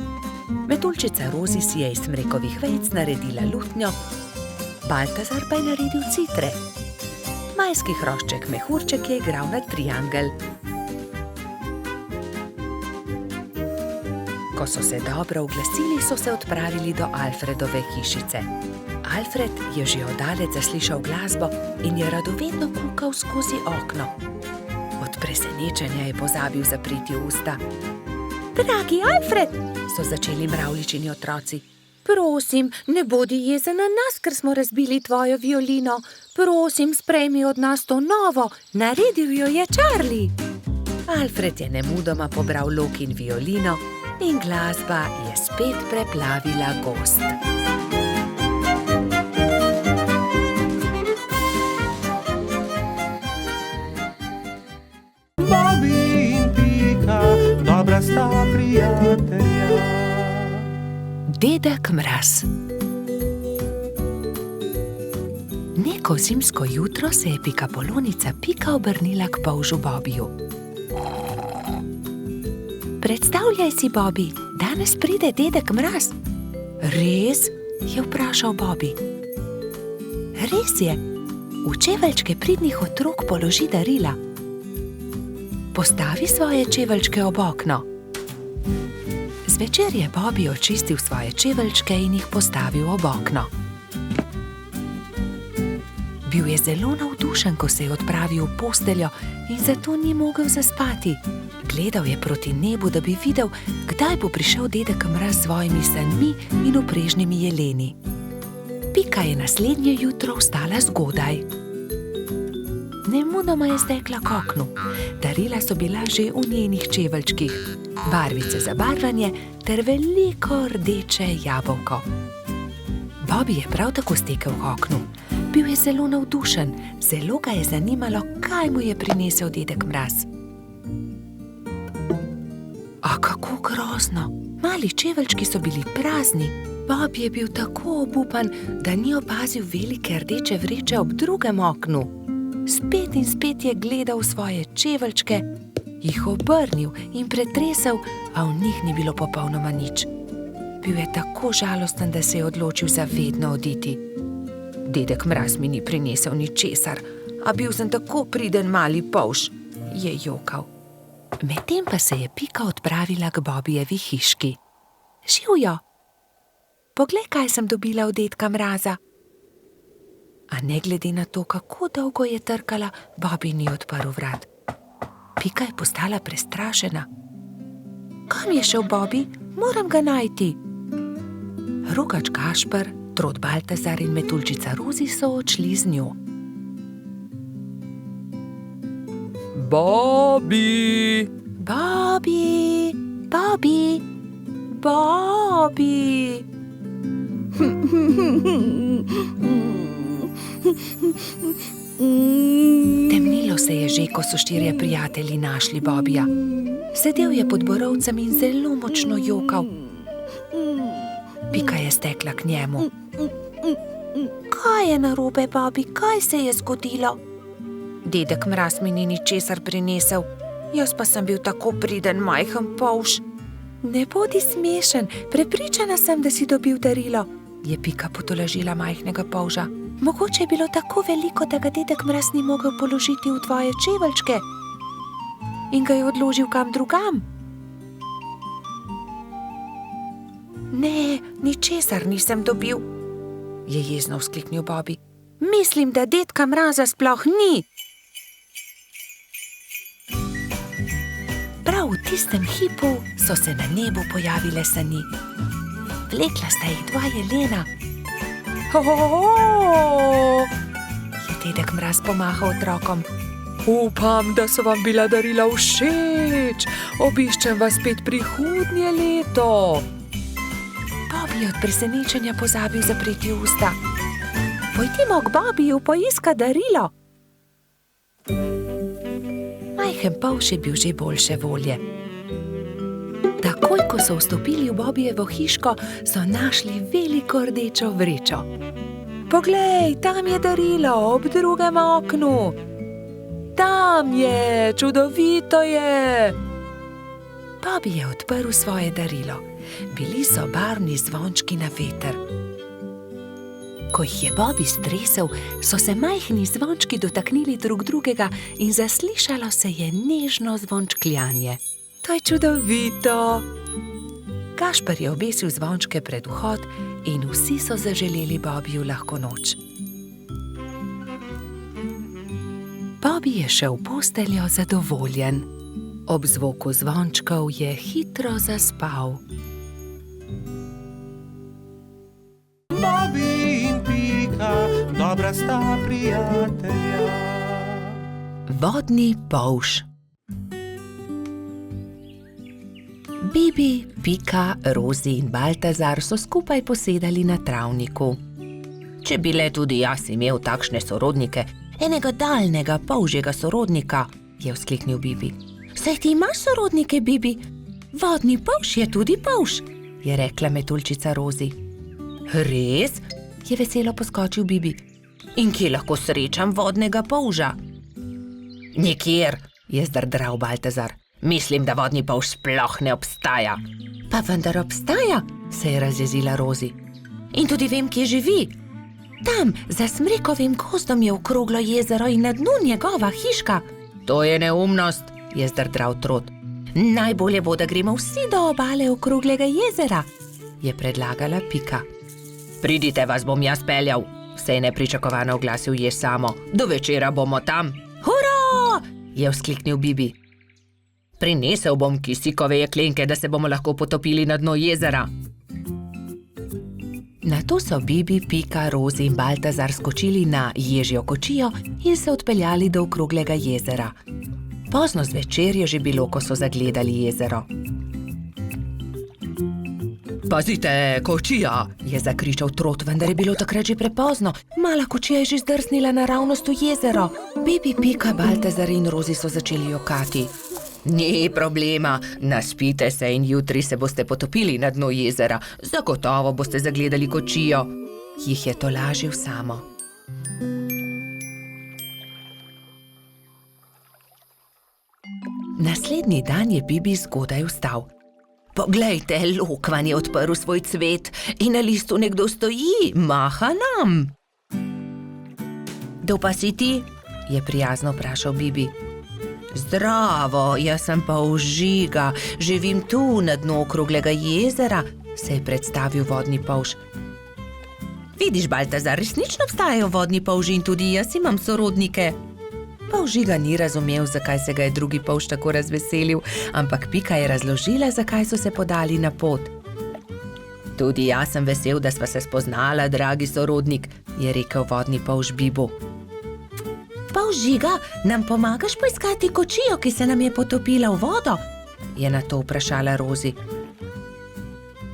Metuljčica Rozi si je iz smrekovih vejic naredila lutnjo, Baltazar pa je naredil citre. Majski hrošček Mehurček je igral na triangel. Ko so se dobro oglasili, so se odpravili do Alfredove hišice. Alfred je že oddaleč zaslišal glasbo in je radovedno kukal skozi okno. Od presenečenja je pozabil zapreti usta. Dragi Alfred, So začeli mravljičini otroci. prosim, ne bodi jezen na nas, ker smo razbili tvojo violino. Prosim, sprejmi od nas to novo. Naredil jo je Charlie. Alfred je nemudoma pobral lok in violino in glasba je spet preplavila gozd. Bobby in Pika, dobra sta prijatelja. Dedek Mraz. Neko zimsko jutro se je pikapolonica Pika obrnila k polžu Bobiju. Predstavljaj si, Bobby, danes pride dedek Mraz. Res? Je vprašal Bobby. Res je. V čeveljčke pridnih otrok položi darila. Postavi svoje čeveljčke ob okno. Zvečer je Bobby očistil svoje čeveljčke in jih postavil ob okno. Bil je zelo navdušen, ko se je odpravil v posteljo in zato ni mogel zaspati. Gledal je proti nebu, da bi videl, kdaj bo prišel dedek Mraz s svojimi sanmi in uprežnimi jeleni. Pika je naslednje jutro vstala zgodaj. Nemudoma je stekla k oknu. Darila so bila že v njenih čeveljčkih, barvice za barvanje ter veliko rdeče jabolko. Bobby je prav tako stekel k oknu. Bil je zelo navdušen, zelo ga je zanimalo, kaj mu je prinesel dedek Mraz. A kako grozno! Mali čeveljčki so bili prazni. Bobby je bil tako obupan, da ni opazil velike rdeče vreče ob drugem oknu. Spet in spet je gledal v svoje čeveljčke, jih obrnil in pretresel, a v njih ni bilo popolnoma nič. Bil je tako žalosten, da se je odločil za vedno oditi. Dedek Mraz mi ni prinesel ničesar, a bil sem tako priden mali polž, je jokal. Medtem pa se je Pika odpravila k Bobbyjevi hiški. Živjo! Poglej, kaj sem dobila od dedka Mraza. A ne glede na to, kako dolgo je trkala, Bobby ni odprl vrat. Pika je postala prestrašena. Kam je šel Bobby? Moram ga najti. Rogač Gašper, Trod Baltazar in Metuljčica Rozi so odšli z njo. Bobby! Bobby, Bobby, Bobby! Temnilo se je že, ko so štirje prijatelji našli Bobija. Sedel je pod borovcem in zelo močno jokal. Pika je stekla k njemu. Kaj je narobe, Bobby? Kaj se je zgodilo? Dedek Mraz mi ni ničesar prinesel. Jaz pa sem bil tako priden, majhen polž. Ne bodi smešen, prepričana sem, da si dobil darilo, je Pika potolažila majhnega polža. Mogoče je bilo tako veliko, da ga dedek Mraz ni mogel položiti v tvoje čeveljčke in ga je odložil kam drugam. Ne, ničesar nisem dobil, je jezno vzkliknil Bobby. Mislim, da dedka Mraza sploh ni. Prav v tistem hipu so se na nebu pojavile sani. Vlekla sta jih dva jelena. Je dedek Mraz pomahal otrokom. Upam, da so vam bila darila všeč. Obiščem vas spet prihodnje leto. Bobby je od presenečenja pozabil zapreti usta. Pojdimo k Bobiju poiskat darilo. Majhen polž je bil že boljše volje. Takoj, ko so vstopili v Bobijevo hiško, so našli veliko rdečo vrečo. Poglej, tam je darilo, ob drugem oknu. Tam je, čudovito je. Bobby je odprl svoje darilo. Bili so barvni zvončki na veter. Ko jih je Bobby stresel, so se majhni zvončki dotaknili drug drugega in zaslišalo se je nežno zvončkljanje. To je čudovito. Gašper je obesil zvončke pred vhod in vsi so zaželeli Bobiju lahko noč. Bobby je šel v posteljo zadovoljen. Ob zvoku zvončkov je hitro zaspal. Bobby in Pika, dobra sta prijatelja. Vodni polž. Bibi, Pika, Rozi in Baltazar so skupaj posedali na travniku. Če bi le tudi jaz imel takšne sorodnike, enega daljnega polžjega sorodnika, je vzkliknil Bibi. Saj ti imaš sorodnike, Bibi? Vodni polž je tudi polž, je rekla metuljčica Rozi. Res? Je veselo poskočil Bibi. In kje lahko srečam vodnega polža? Nikjer, je zdrdral Baltazar. Mislim, da vodni polž sploh ne obstaja. Pa vendar obstaja, se je razjezila Rozi. In tudi vem, kje živi. Tam, za smrekovim gozdom je okroglo jezero in na dnu njegova hiška. To je neumnost, je zdrdral Trot. Najbolje bo, da gremo vsi do obale okroglega jezera, je predlagala Pika. Pridite, vas bom jaz peljal, se je nepričakovano oglasil Jež Samo. Do večera bomo tam. Hurra! Je vzkliknil Bibi. Prinesel bom kisikove jeklenke, da se bomo lahko potopili na dno jezera. Nato so Bibi, Pika, Rozi in Baltazar skočili na ježjo kočijo in se odpeljali do okroglega jezera. Pozno zvečer je že bilo, ko so zagledali jezero. Pazite, kočija, je zakričal Trot, vendar je bilo takrat že prepozno. Mala kočija je že zdrsnila naravnost v jezero. Bibi, Pika, Baltazar in Rozi so začeli jokati. Ni problema, naspite se in jutri se boste potopili na dno jezera. Zagotovo boste zagledali kočijo, jih je tolažil Samo. Naslednji dan je Bibi zgodaj vstal. Poglejte, lokvan je odprl svoj cvet in na listu nekdo stoji, maha nam. Kdo pa si ti? Je prijazno vprašal Bibi. Zdravo, jaz sem pa Žiga, živim tu na dnu okroglega jezera, se je predstavil vodni polž. Vidiš, Baltazar, resnično obstajajo vodni polži in tudi jaz imam sorodnike. Žiga ni razumel, zakaj se ga je drugi polž tako razveselil, ampak Pika je razložila, zakaj so se podali na pot. Tudi jaz sem vesel, da sva se spoznala, dragi sorodnik, je rekel vodni polž Bibu. Žiga, nam pomagaš poiskati kočijo, ki se nam je potopila v vodo? Je nato vprašala Rozi.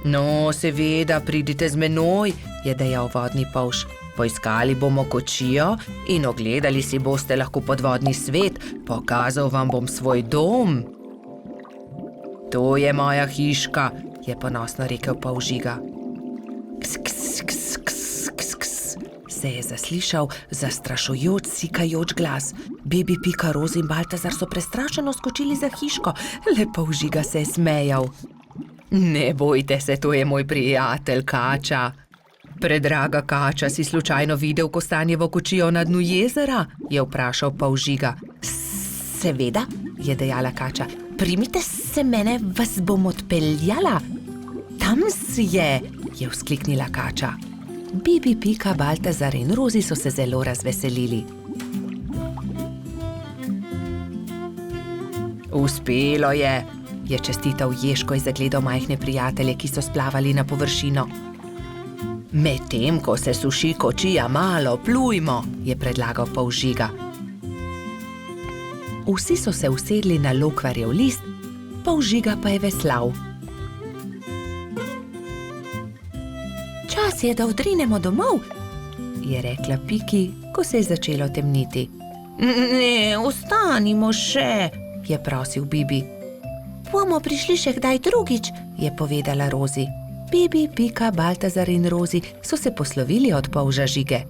No, seveda, pridite z menoj, je dejal vodni polž. Poiskali bomo kočijo in ogledali si boste lahko podvodni svet, pokazal vam bom svoj dom. To je moja hiška, je ponosno rekel polžiga. Ks, ks, ks, ks, ks, ks, se je zaslišal zastrašujoč, sikajoč glas. Bibi, Pika, Rozi in Baltazar so prestrašeno skočili za hiško, le polžiga se je smejal. Ne bojte se, to je moj prijatelj Kača. Predraga Kača, si slučajno videl kostanjevo kočijo na dnu jezera? Je vprašal polžiga. Seveda, je dejala Kača. Primite se mene, vas bom odpeljala. Tam je vzkliknila Kača. Bibi, Pika, Baltazar in Rozi so se zelo razveselili. Uspelo je čestital Ježko in zagledal majhne prijatelje, ki so splavali na površino. Medtem, ko se suši kočija, malo plujmo, je predlagal polžiga. Vsi so se usedli na lokvarjev list, polžiga pa je veslal. Čas je, da odrinemo domov, je rekla Piki, ko se je začelo temniti. Ne, ostanimo še, je prosil Bibi. Bomo prišli še kdaj drugič, je povedala Rozi. Bibi, Pika, Baltazar in Rozi so se poslovili od polža žige.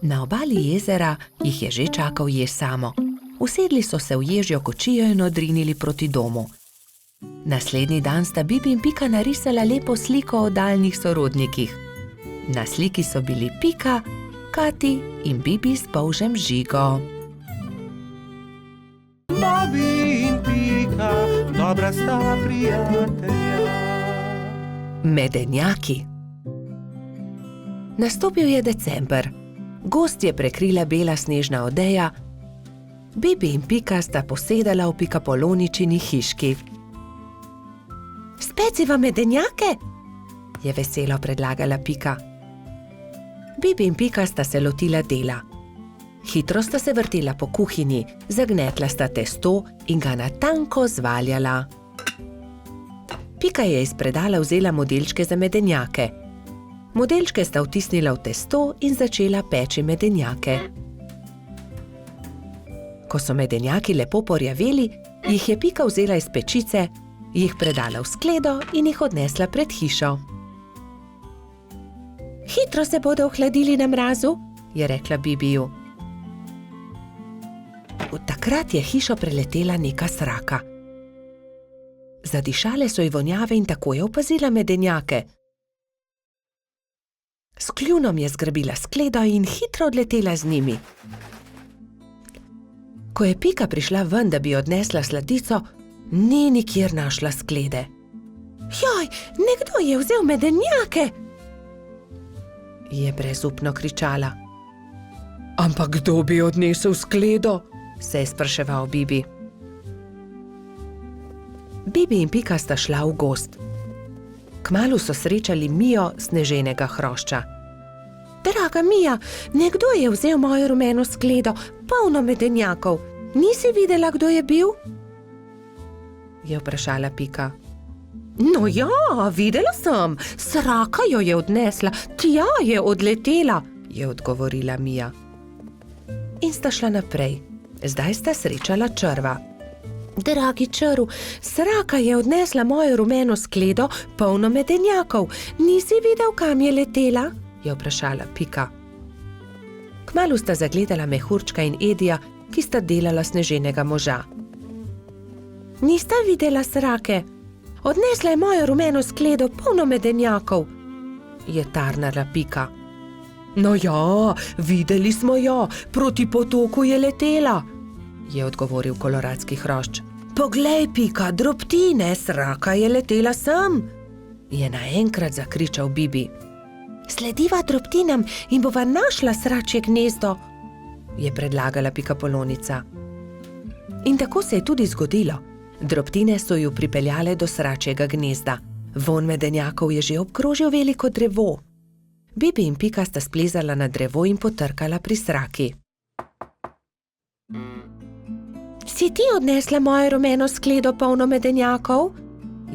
Na obali jezera jih je že čakal jež samo. Usedli so se v ježjo kočijo in odrinili proti domu. Naslednji dan sta Bibi in Pika narisala lepo sliko o daljnih sorodnikih. Na sliki so bili Pika, Kati in Bibi s polžem Žigo. Bobby in Pika, dobra sta prijatelja. Medenjaki. Nastopil je december. Gozd je prekrila bela snežna odeja. Bibi in Pika sta posedala v Pikapoloničini hiški. Speciva medenjake? Je veselo predlagala Pika. Bibi in Pika sta se lotila dela. Hitro sta se vrtela po kuhinji, zagnetla sta testo in ga na tanko zvaljala. Pika je iz predala vzela modelčke za medenjake. Modelčke sta vtisnila v testo in začela peči medenjake. Ko so medenjaki lepo porjaveli, jih je Pika vzela iz pečice, jih predala v skledo in jih odnesla pred hišo. Hitro se bodo ohladili na mrazu, je rekla Bibiju. Takrat je hišo preletela neka sraka. Zadišale so ji vonjave in tako je opazila medenjake. S kljunom je zgrabila skledo in hitro odletela z njimi. Ko je Pika prišla ven, da bi odnesla sladico, ni nikjer našla sklede. Joj, nekdo je vzel medenjake! Je brezupno kričala. Ampak kdo bi odnesel skledo? Se je spraševal Bibi. Bibi in Pika sta šla v gozd. Kmalu so srečali Mijo sneženega hrošča. Draga Mija, nekdo je vzel mojo rumeno skledo, polno medenjakov. Nisi videla, kdo je bil? Je vprašala Pika. No ja, videla sem, sraka jo je odnesla, tja je odletela, je odgovorila Mija. In sta šla naprej. Zdaj sta srečala črva. Dragi črv, sraka je odnesla mojo rumeno skledo, polno medenjakov. Nisi videl, kam je letela? Je vprašala Pika. Kmalu sta zagledala Mehurčka in Edija, ki sta delala sneženega moža. Nista videla srake? Odnesla je mojo rumeno skledo, polno medenjakov, je tarnala Pika. No ja, videli smo jo, proti potoku je letela, je odgovoril koloradski hrošč. Poglej, Pika, drobtine, sraka je letela sem, je naenkrat zakričal Bibi. Slediva drobtinam in bova našla sračje gnezdo, je predlagala Pikapolonica. In tako se je tudi zgodilo. Drobtine so ju pripeljale do sračjega gnezda. Vonj medenjakov je že obkrožil veliko drevo. Bibi in Pika sta splezala na drevo in potrkala pri sraki. Si ti odnesla mojo rumeno skledo, polno medenjakov?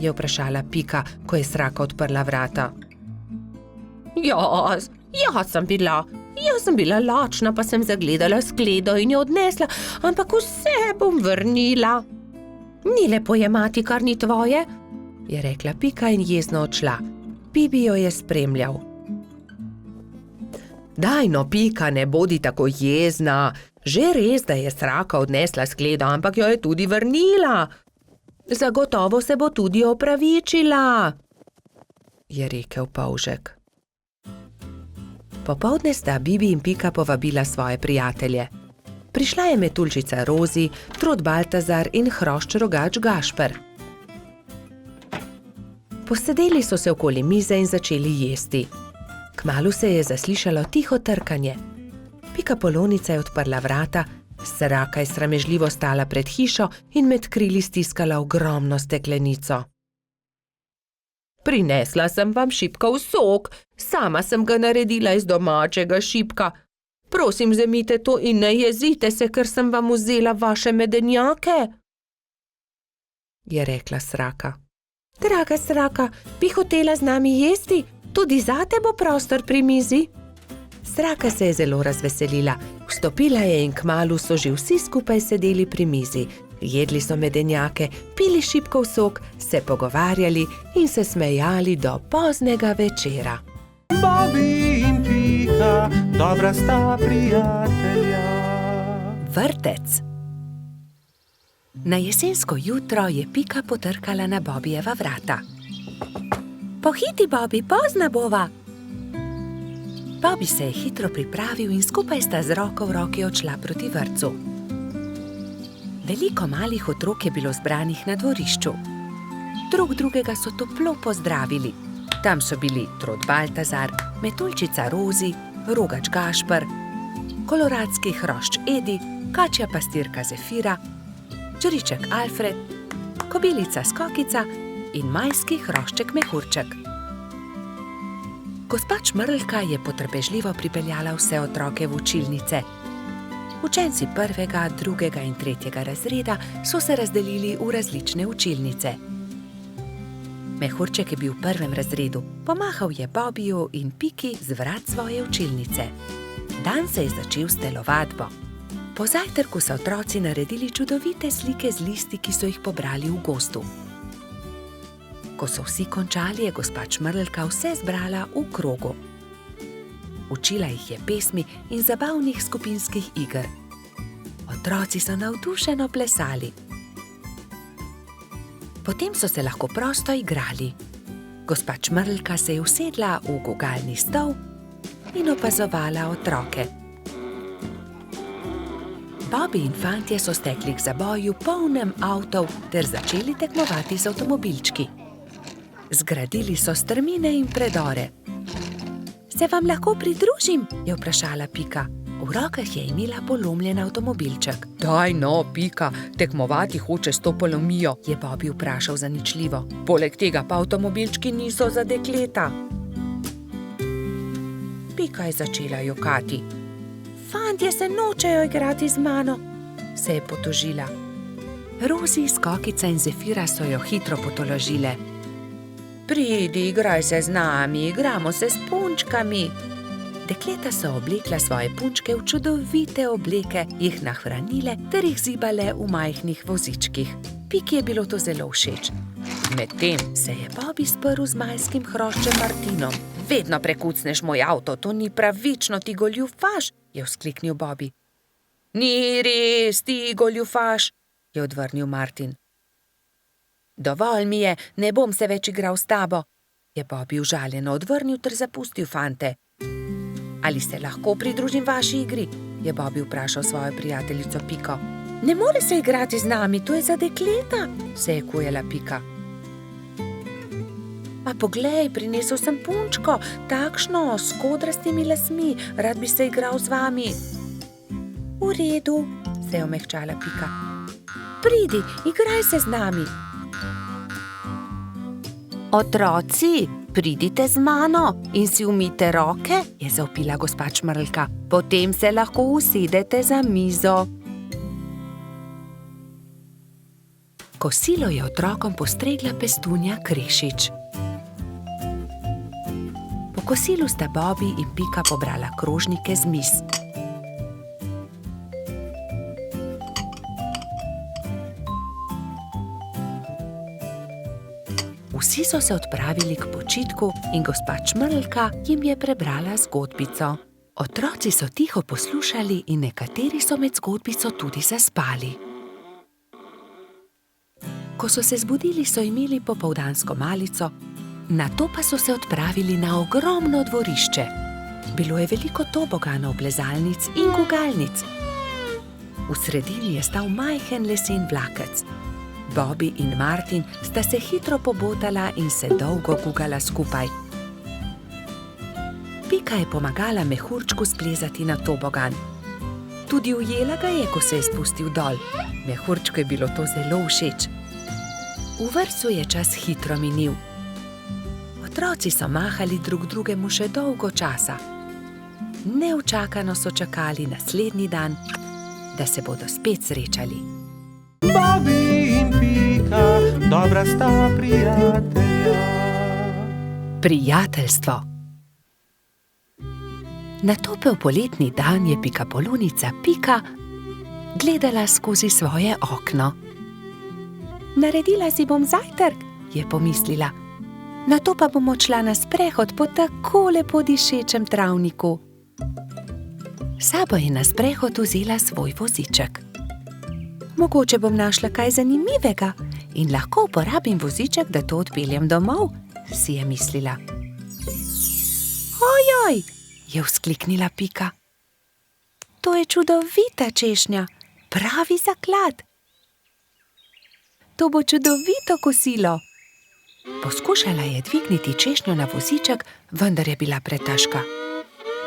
je vprašala Pika, ko je Sraka odprla vrata. Jaz sem bila lačna, pa sem zagledala skledo in jo odnesla, ampak vse bom vrnila. Ni lepo jemati, kar ni tvoje, je rekla Pika in jezno odšla. Bibi jo je spremljal. Daj no, Pika, ne bodi tako jezna. Že res, da je Sraka odnesla skledo, ampak jo je tudi vrnila. Zagotovo se bo tudi opravičila, je rekel polžek. Popoldne sta Bibi in Pika povabila svoje prijatelje. Prišla je metuljčica Rozi, trod Baltazar in hrošč rogač Gašper. Posedeli so se okoli mize in začeli jesti. Kmalu se je zaslišalo tiho trkanje. Pika Polonica je odprla vrata, Sraka je sramežljivo stala pred hišo in med krili stiskala ogromno steklenico. Prinesla sem vam šipkov sok, sama sem ga naredila iz domačega šipka. Prosim, vzemite to in ne jezite se, ker sem vam vzela vaše medenjake, je rekla Sraka. Draga Sraka, bi hotela z nami jesti? Tudi zate bo prostor pri mizi. Sraka se je zelo razveselila, vstopila je in kmalu so že vsi skupaj sedeli pri mizi. Jedli so medenjake, pili šipkov sok, se pogovarjali in se smejali do poznega večera. Bobby in Pika, dobra sta prijatelja. Vrtec. Na jesensko jutro je Pika potrkala na Bobijeva vrata. Pohiti, Bobby, pozna bova. Bobby se je hitro pripravil in skupaj sta z roko v roki odšla proti vrtcu. Veliko malih otrok je bilo zbranih na dvorišču. Drug drugega so toplo pozdravili. Tam so bili trod Baltazar, metuljčica Rozi, rogač Gašper, koloradski hrošč Edi, kačja pastirka Zefira, čriček Alfred, kobilica Skokica in majski hrošček Mehurček. Gospa Čmrlka je potrpežljivo pripeljala vse otroke v učilnice. Učenci 1., 2. in 3. razreda so se razdelili v različne učilnice. Mehurček je bil v 1. razredu, pomahal je Bobiju in Piki z vrat svoje učilnice. Dan se je začel s telovadbo. Po zajtrku so otroci naredili čudovite slike z listi, ki so jih pobrali v gozdu. Ko so vsi končali, je gospa Čmrlka vse zbrala v krogu. Učila jih je pesmi in zabavnih skupinskih iger. Otroci so navdušeno plesali. Potem so se lahko prosto igrali. Gospa Čmrlka se je usedla v gugalni stol in opazovala otroke. Bobby in fantje so stekli k zaboju polnem avtov ter začeli tekmovati z avtomobilčki. Zgradili so strmine in predore. Se vam lahko pridružim? Je vprašala Pika. V rokah je imela polomljen avtomobilček. Daj no, Pika, tekmovati hoče s to polomijo, je Bobby vprašal zaničljivo. Poleg tega pa avtomobilčki niso za dekleta. Pika je začela jokati. Fantje se nočejo igrati z mano, se je potožila. Rozi, Skokica in Zefira so jo hitro potolažile. Pridi, igraj se z nami, igramo se s punčkami. Dekleta so oblekla svoje punčke v čudovite obleke, jih nahranile ter jih zibale v majhnih vozičkih. Piki je bilo to zelo všeč. Medtem se je Bobby sprl z majskim hroščem Martinom. Vedno prekucneš moj avto, to ni pravično, ti goljufaš, je vzkliknil Bobby. Ni res, ti goljufaš, je odvrnil Martin. Dovolj mi je, ne bom se več igral s tabo, je Bobby užaljeno odvrnil ter zapustil fante. Ali se lahko pridružim vaši igri? Je Bobby vprašal svojo prijateljico Piko. Ne more se igrati z nami, to je za dekleta, se je kujala Pika. A poglej, prinesel sem punčko, takšno, s kodrastimi lasmi, rad bi se igral z vami. V redu, se je omehčala Pika. Pridi, igraj se z nami. Otroci, pridite z mano in si umijte roke, je zavpila gospa Čmrlka. Potem se lahko usedete za mizo. Kosilo je otrokom postregla pestunja Krešič. Po kosilu sta Bobby in Pika pobrala krožnike z miz. Vsi so se odpravili k počitku in gospa Čmrlka jim je prebrala zgodbico. Otroci so tiho poslušali in nekateri so med zgodbico tudi zaspali. Ko so se zbudili, so imeli popoldansko malico, nato pa so se odpravili na ogromno dvorišče. Bilo je veliko toboganov, plezalnic in gugalnic. V sredini je stal majhen lesen vlakec. Bobby in Martin sta se hitro pobotala in se dolgo gugala skupaj. Pika je pomagala mehurčku splezati na tobogan. Tudi ujela ga je, ko se je spustil dol. Mehurčku je bilo to zelo všeč. V vrtcu je čas hitro minil. Otroci so mahali drug drugemu še dolgo časa. Neučakano so čakali naslednji dan, da se bodo spet srečali. Bobby in Pika, dobra sta prijatelja. Prijateljstvo. Na topel poletni dan je pikapolonica Pika gledala skozi svoje okno. Naredila si bom zajtrk, je pomislila. Nato pa bom odšla na sprehod po tako lepo dišečem travniku. S sabo je na sprehod vzela svoj voziček. Mogoče bom našla kaj zanimivega in lahko uporabim voziček, da to odpeljem domov, si je mislila. Ojoj, je vzkliknila Pika. To je čudovita češnja, pravi zaklad. To bo čudovito kosilo. Poskušala je dvigniti češnjo na voziček, vendar je bila pretežka.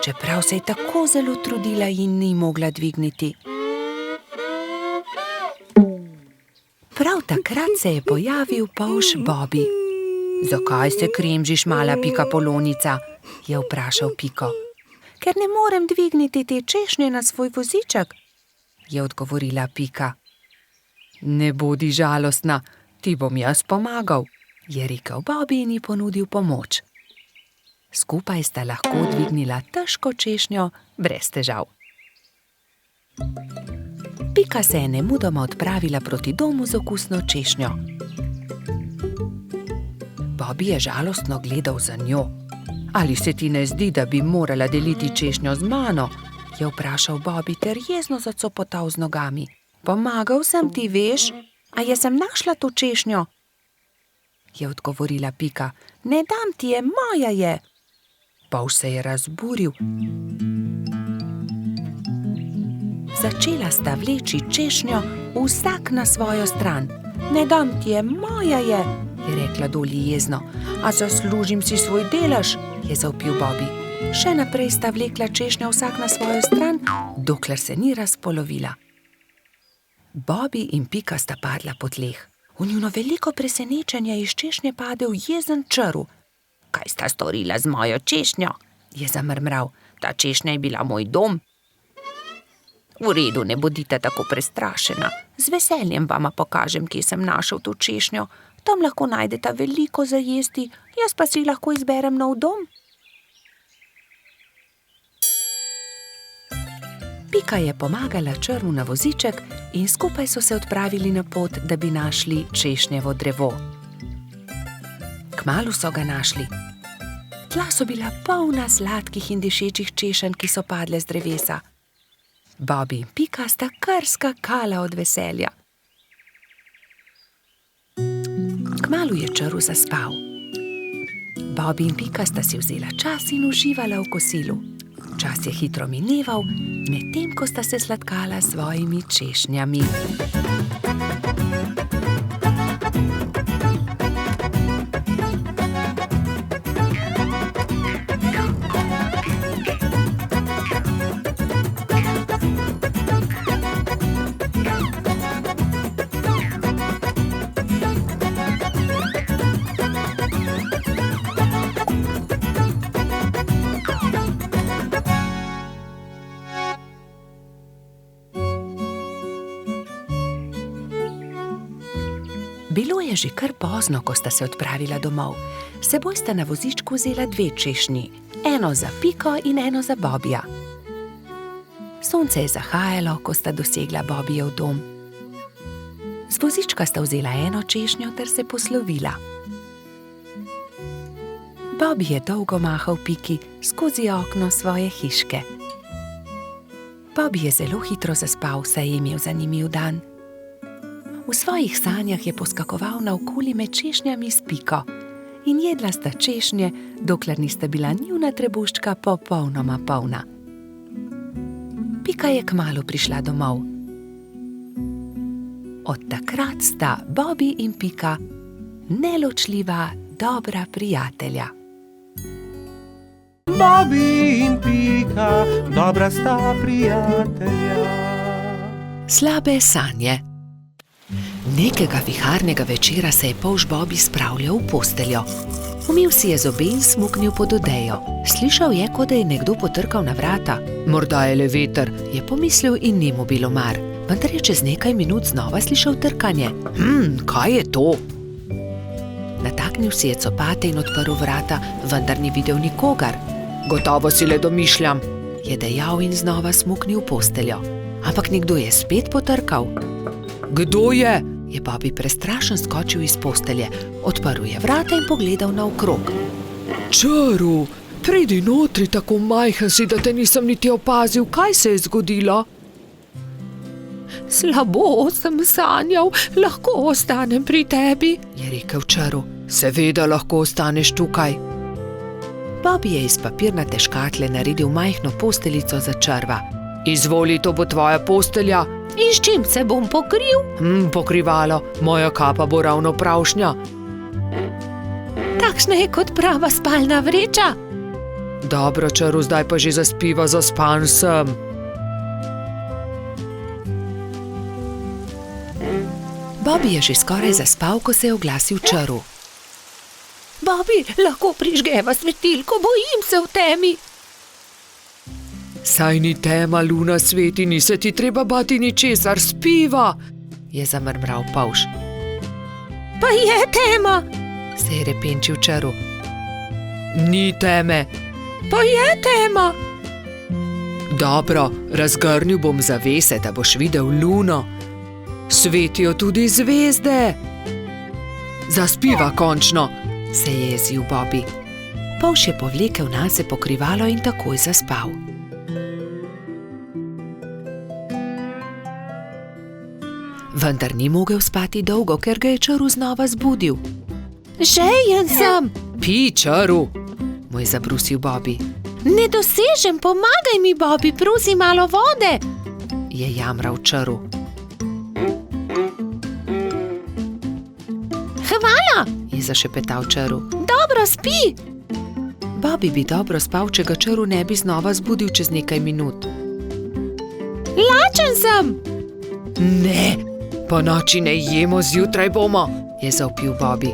Čeprav se je tako zelo trudila in ni mogla dvigniti. Prav takrat se je pojavil polž Bobby. Zakaj se kremžiš, mala pikapolonica? Je vprašal Piko. Ker ne morem dvigniti te češnje na svoj voziček, je odgovorila Pika. Ne bodi žalostna, ti bom jaz pomagal, je rekel Bobby in ji ponudil pomoč. Skupaj sta lahko dvignila težko češnjo brez težav. Pika se je nemudoma odpravila proti domu z okusno češnjo. Bobby je žalostno gledal za njo. Ali se ti ne zdi, da bi morala deliti češnjo z mano? Je vprašal Bobby ter jezno zacopotal z nogami. Pomagal sem ti, veš, a jaz sem našla to češnjo, je odgovorila Pika. Ne dam ti je, moja je. Polž se je razburil. Začela sta vleči češnjo vsak na svojo stran. Ne dam ti je, moja je rekla Dolly jezno. A zaslužim si svoj delež, je zavpil Bobby. Še naprej sta vlekla češnjo vsak na svojo stran, dokler se ni razpolovila. Bobby in Pika sta padla po tleh. V njuno veliko presenečenje iz češnje padel jezen črv. Kaj sta storila z mojo češnjo? Je zamrmral. Ta češnja je bila moj dom. V redu, ne bodite tako prestrašena. Z veseljem vama pokažem, kje sem našel to češnjo. Tam lahko najdeta veliko za jesti, jaz pa si lahko izberem nov dom. Pika je pomagala črvu na voziček in skupaj so se odpravili na pot, da bi našli češnjevo drevo. Kmalu so ga našli. Tla so bila polna sladkih in dišečih češenj, ki so padle z drevesa. Bobby in Pika sta kar skakala od veselja. Kmalu je črv zaspal. Bobby in Pika sta si vzela čas in uživala v kosilu. Čas je hitro mineval, medtem ko sta se sladkala s svojimi češnjami. Bilo je že kar pozno, ko sta se odpravila domov. S seboj sta na vozičku vzela 2 češnji, eno za Piko in eno za Bobija. Sonce je zahajalo, ko sta dosegla Bobijev dom. Z vozička sta vzela eno češnjo ter se poslovila. Bobi je dolgo mahal Piki skozi okno svoje hiške. Bobi je zelo hitro zaspal, saj je imel zanimiv dan. V svojih sanjah je poskakoval naokoli med češnjami s Piko in jedla sta češnje, dokler nista bila njuna trebuščka popolnoma polna. Pika je kmalu prišla domov. Od takrat sta Bobi in Pika neločljiva, dobra prijatelja. Bobi in Pika, dobra sta prijatelja. Slabe sanje. Nekega viharnega večera se je polž Bobi spravljal v posteljo. Umil si je zobe in smuknil pod odejo. Slišal je, kot da je nekdo potrkal na vrata. Morda je le veter, je pomislil in ni mu bilo mar. Vendar je čez nekaj minut znova slišal trkanje. Kaj je to? Nataknil si je copate in odprl vrata, vendar ni videl nikogar. Gotovo si le domišljam, je dejal in znova smuknil v posteljo. Ampak nekdo je spet potrkal. Kdo je? Je Bobi prestrašen skočil iz postelje, odprl je vrata in pogledal naokrog. Čaru, pridi notri, tako majhen si, da te nisem niti opazil, kaj se je zgodilo? Slabo sem sanjal, lahko ostanem pri tebi, je rekel Čaru. Seveda lahko ostaneš tukaj. Bobi je iz papirnate škatle naredil majhno posteljico za Črva. Izvoli, to bo tvoja postelja. In s čim se bom pokril? Pokrivalo, moja kapa bo ravno pravšnja. Takšna je kot prava spalna vreča. Dobro, Čaru, zdaj pa že zaspiva, zaspan sem. Bobi je že skoraj zaspal, ko se je oglasil Čaru. Bobi, lahko prižgeva svetilko, bojim se v temi. Saj ni tema, luna sveti, ni se ti treba bati ničesar, spiva, je zamrmral polž. Pa je tema, se je repenčil Čaru. Ni teme. Pa je tema. Dobro, razgrnil bom zavese, da boš videl luno. Svetijo tudi zvezde. Zaspiva končno, se je jezil Bobi. Polž je povlekel nase pokrivalo in takoj zaspal. Vendar ni mogel spati dolgo, ker ga je Čaru znova zbudil. Žejen sem. Pij, Čaru, mu je zabrusil Bobi. Ne dosežem, pomagaj mi, Bobi, prosi malo vode, je jamral Čaru. Hvala, je zašepetal Čaru. Dobro, spi. Bobi bi dobro spal, če ga Čaru ne bi znova zbudil čez nekaj minut. Lačen sem. Ne, po noči ne jemo, zjutraj bomo, je zavpil Bobi.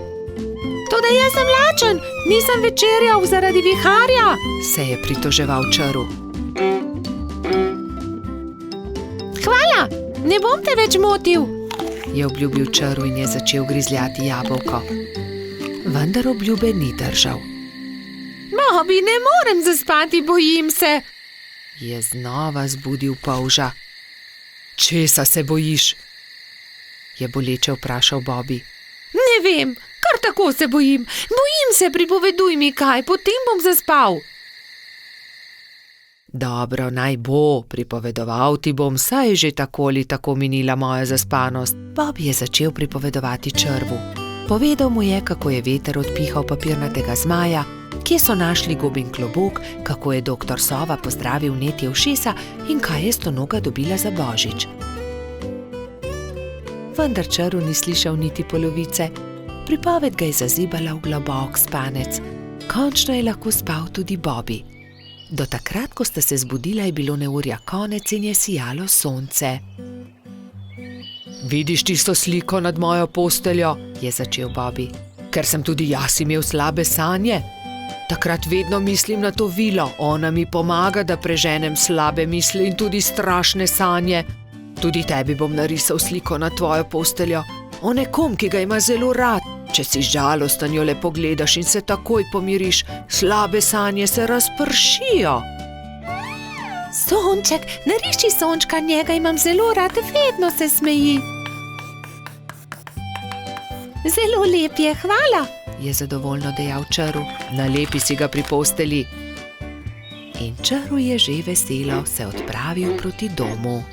Toda jaz sem lačen, nisem večerjal zaradi viharja, se je pritoževal Čaru. Hvala, ne bom te več motil, je obljubil Čaru in je začel grizljati jabolko. Vendar obljube ni držal. Bobi, ne morem zaspati, bojim se, je znova zbudil polža. Česa se bojiš? Je boleče vprašal Bobi. Ne vem, kar tako se bojim. Bojim se, pripoveduj mi kaj, potem bom zaspal. Dobro, naj bo, pripovedoval ti bom, saj je že tako ali tako minila moja zaspanost. Bobi je začel pripovedovati Črvu. Povedal mu je, kako je veter odpihal papirnatega zmaja, kje so našli gobin klobuk, kako je doktor Sova pozdravil netje ušesa in kaj je Stonoga dobila za božič. Vendar Čaru ni slišal niti polovice. Pripoved ga je zazibala v globok spanec. Končno je lahko spal tudi Bobi. Do takrat, ko sta se zbudila, je bilo neurja konec in je sijalo sonce. Vidiš tisto sliko nad mojo posteljo, je začel Bobi. Ker sem tudi jaz imel slabe sanje. Takrat vedno mislim na to vilo, ona mi pomaga, da preženem slabe misli in tudi strašne sanje. Tudi tebi bom narisal sliko na tvojo posteljo. o nekom, ki ga ima zelo rad. Če si žalosten, jo le pogledaš in se takoj pomiriš, slabe sanje se razpršijo. Sonček, nariši sončka, njega imam zelo rad, vedno se smeji. Zelo lep je, hvala, je zadovoljno dejal črv. Nalepi si ga pri posteli. In črv je že veselo se odpravil proti domu.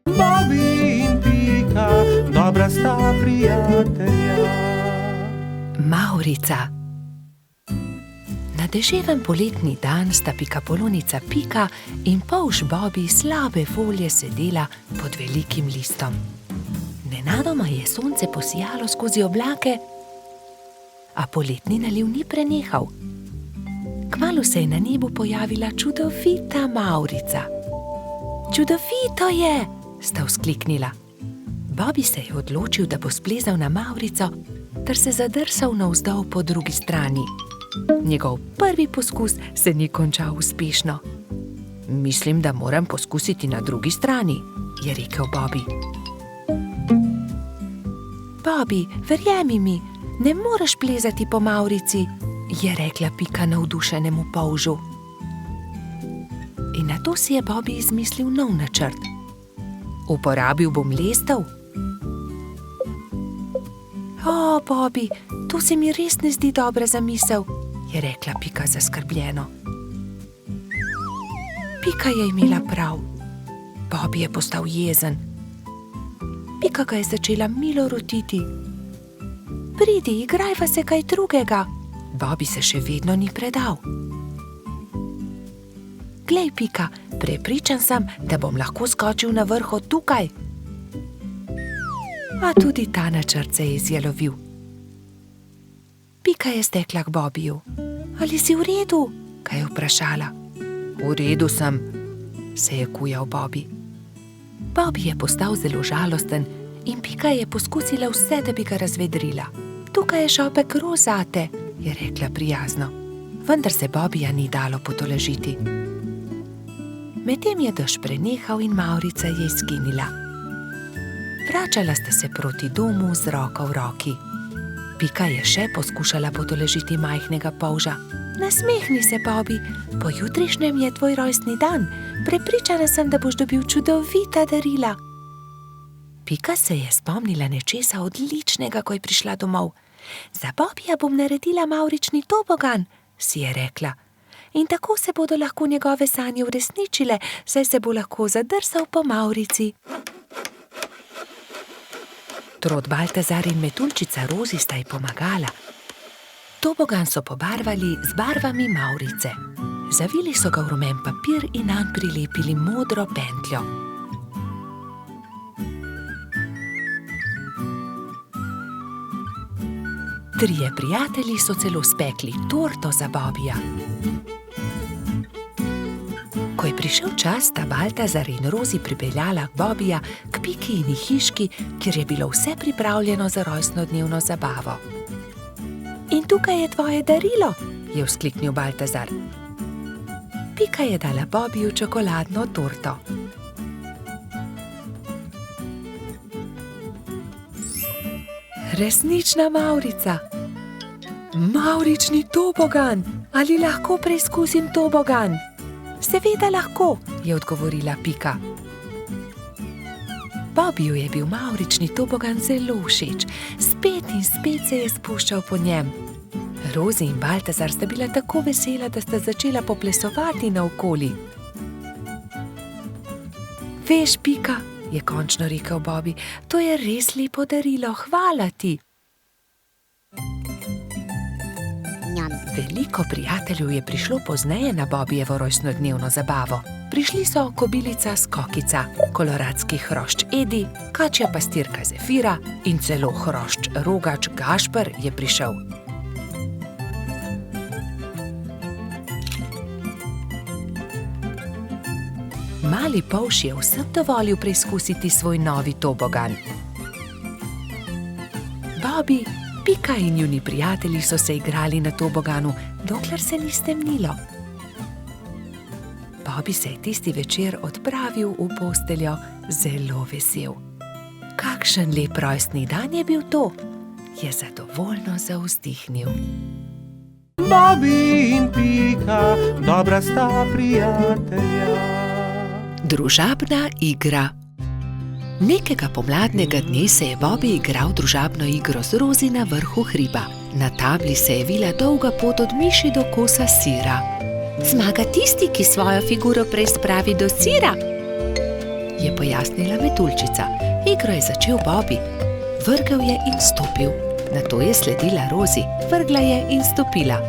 Bobby in Pika, dobra sta prijatelja. Mavrica. Na deževen poletni dan sta pikapolonica Pika in polž Bobby slabe volje sedela pod velikim listom. Nenadoma je sonce posijalo skozi oblake, a poletni naliv ni prenehal. Kmalu se je na nebu pojavila čudovita Mavrica. Čudovito je, sta vzkliknila. Bobby se je odločil, da bo splezal na Mavrico ter se zadrsal navzdol po drugi strani. Njegov prvi poskus se ni končal uspešno. Mislim, da moram poskusiti na drugi strani, je rekel Bobby. Bobby, verjemi mi, ne moreš plezati po Mavrici, je rekla Pika navdušenemu polžu. In nato si je Bobby izmislil nov načrt. Uporabil bom lestev. O, Bobby, to se mi res ne zdi dobra zamisel, je rekla Pika zaskrbljeno. Pika je imela prav. Bobby je postal jezen. Pika ga je začela milo rotiti. Pridi, igrajva se kaj drugega. Bobby se še vedno ni predal. Glej, Pika, prepričan sem, da bom lahko skočil na vrh od tukaj. A tudi ta načrt se je izjalovil. Pika je stekla k Bobbyju. Ali si v redu? Ga je vprašala. V redu sem, se je kujal Bobby. Bobby je postal zelo žalosten in Pika je poskusila vse, da bi ga razvedrila. Tukaj je šopek rož zate, je rekla prijazno. Vendar se Bobbyja ni dalo potolažiti. Medtem je dež prenehal in Mavrica je izginila. Vračala sta se proti domu z roko v roki. Pika je še poskušala potolažiti majhnega polža. Nasmehni se, Bobby, pojutrišnjem je tvoj rojstni dan. Prepričana sem, da boš dobil čudovita darila. Pika se je spomnila nečesa odličnega, ko je prišla domov. Za Bobbyja bom naredila mavrični tobogan, si je rekla. In tako se bodo lahko njegove sanje uresničile, saj se bo lahko zadrsal po Mavrici. Trod Baltazar in metuljčica Rozi sta ji pomagala. Tobogan so pobarvali z barvami Mavrice. Zavili so ga v rumen papir in nanj prilepili modro pentljo. Trije prijatelji so celo spekli torto za Bobbyja. Ko je prišel čas, sta Baltazar in Rozi pripeljala Bobbyja k Pikini hiški, kjer je bilo vse pripravljeno za rojstnodnevno zabavo. In tukaj je tvoje darilo, je vzkliknil Baltazar. Pika je dala Bobbyju čokoladno torto. Resnična Mavrica. Mavrični tobogan. Ali lahko preizkusim tobogan? Seveda lahko, je odgovorila Pika. Bobbyju je bil mavrični tobogan zelo všeč. Spet in spet se je spuščal po njem. Rozi in Baltazar sta bila tako vesela, da sta začela poplesovati naokoli. Veš, Pika, je končno rekel Bobby, to je res lepo darilo, hvala ti. Veliko prijateljev je prišlo pozneje na Bobbyjevo rojstnodnevno zabavo. Prišli so kobilica Skokica, koloradski hrošč Edi, kačja pastirka Zefira in celo hrošč Rogač Gašper je prišel. Mali polž je vsem dovolil preizkusiti svoj novi tobogan. Bobby, Pika in njuni prijatelji so se igrali na toboganu, dokler se ni stemnilo. Bobby se je tisti večer odpravil v posteljo zelo vesel. Kakšen lep rojstni dan je bil to, je zadovoljno zavzdihnil. Bobby in Pika, dobra sta prijatelja. Družabna igra. Nekega pomladnega dne se je Bobby igral družabno igro z Rozi na vrhu hriba. Na tabli se je vila dolga pot od miši do kosa sira. Zmaga tisti, ki svojo figuro prej spravi do sira, je pojasnila metuljčica. Igro je začel Bobby. Vrgel je in stopil. Nato je sledila Rozi. Vrgla je in stopila.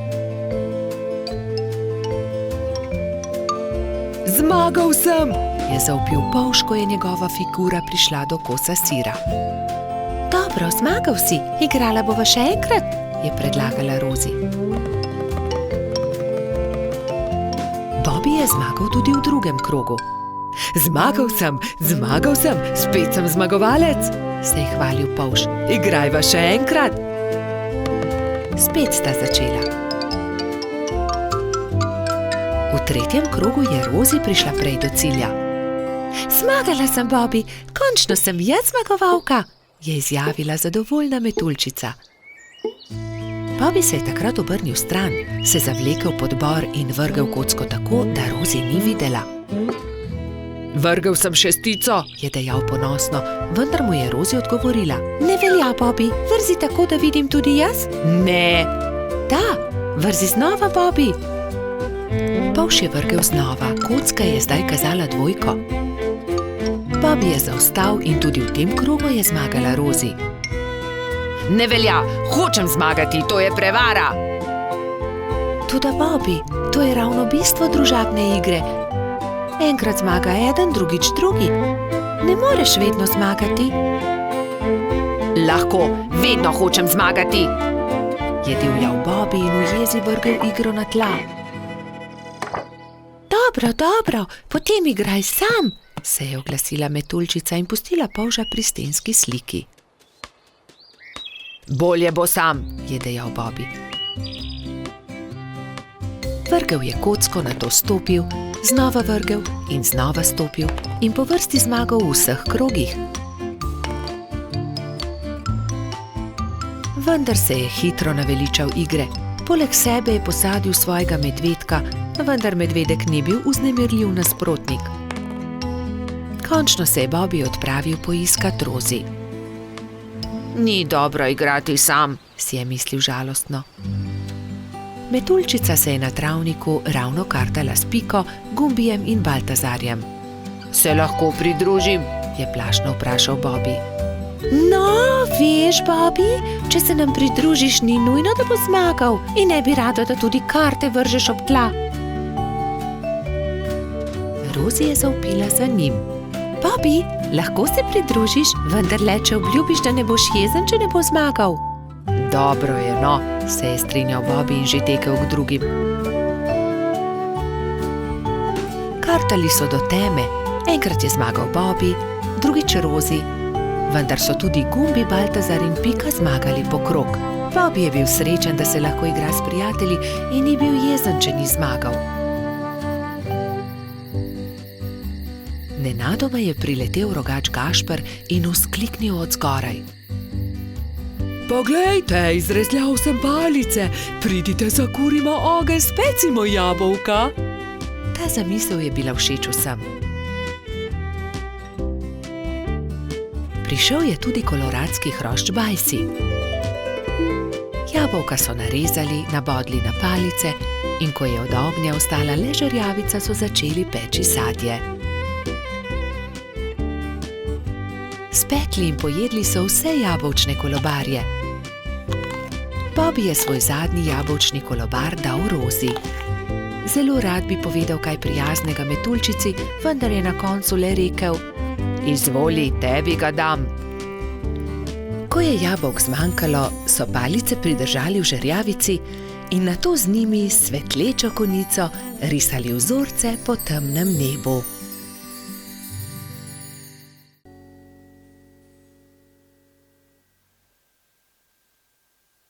Zmagal sem, je zavpil polž, ko je njegova figura prišla do kosa sira. Dobro, zmagal si, igrala bova še enkrat, je predlagala Rozi. Bobby je zmagal tudi v drugem krogu. Zmagal sem, spet sem zmagovalec, se je hvalil polž. Igrajva še enkrat. Spet sta začela. V tretjem krogu je Rozi prišla prej do cilja. Zmagala sem, Bobby, končno sem jaz zmagovalka, je izjavila zadovoljna metuljčica. Bobby se je takrat obrnil stran, se zavlekel pod bor in vrgel kocko tako, da Rozi ni videla. Vrgel sem šestico, je dejal ponosno, vendar mu je Rozi odgovorila. Ne velja, Bobby, vrzi tako, da vidim tudi jaz? Ne. Da, vrzi znova, Bobby. Polž je vrgel znova, kocka je zdaj kazala dvojko. Bobby je zaostal in tudi v tem krogu je zmagala Rozi. Ne velja, hočem zmagati, to je prevara. Toda, Bobby, to je ravno bistvo družabne igre. Enkrat zmaga eden, drugič drugi. Ne moreš vedno zmagati. Lahko, vedno hočem zmagati, je divjal Bobby in v jezi vrgel igro na tla. Dobro, potem igraj sam, se je oglasila metuljčica in pustila polža pri stenski sliki. Bolje bo sam, je dejal Bobby. Vrgel je kocko, nato stopil, znova vrgel in znova stopil in po vrsti zmagal v vseh krogih. Vendar se je hitro naveličal igre. Poleg sebe je posadil svojega medvedka, vendar medvedek ni bil vznemirljiv nasprotnik. Končno se je Bobby odpravil poiskat Rozi. Ni dobro igrati sam, si je mislil žalostno. Metuljčica se je na travniku ravno kartala s Piko, Gumbijem in Baltazarjem. Se lahko pridružim, je plašno vprašal Bobby. No, veš, Bobby, če se nam pridružiš, ni nujno, da bo zmagal in ne bi rada, da tudi karte vržeš ob tla. Rozi je zavpila za njim. Bobby, lahko se pridružiš, vendar le, če obljubiš, da ne boš jezen, če ne bo zmagal. Dobro je, no, se je strinjal Bobby in že tekel k drugim. Kartali so do teme. Enkrat je zmagal Bobby, drugič Rozi, vendar so tudi Gumbi, Baltazar in Pika zmagali po krog. Bobby je bil srečen, da se lahko igra s prijatelji in ni bil jezen, če ni zmagal. Nenadoma je priletel rogač Gašper in vzkliknil od zgoraj. Poglejte, izrezljal sem palice, pridite, zakurimo ogenj, specimo jabolka. Ta zamisel je bila všeč vsem. Prišel je tudi koloradski hrošč Bajsi. Jabolka so narezali, nabodli na palice in ko je od ognja ostala le žerjavica, so začeli peči sadje. Spekli in pojedli so vse jabolčne kolobarje. Bobby je svoj zadnji jabolčni kolobar dal Rozi. Zelo rad bi povedal kaj prijaznega metuljčici, vendar je na koncu le rekel: Izvoli, tebi ga dam. Ko je jabolk zmanjkalo, so palice pridržali v žerjavici in nato z njimi s svetlečo konico risali vzorce po temnem nebu.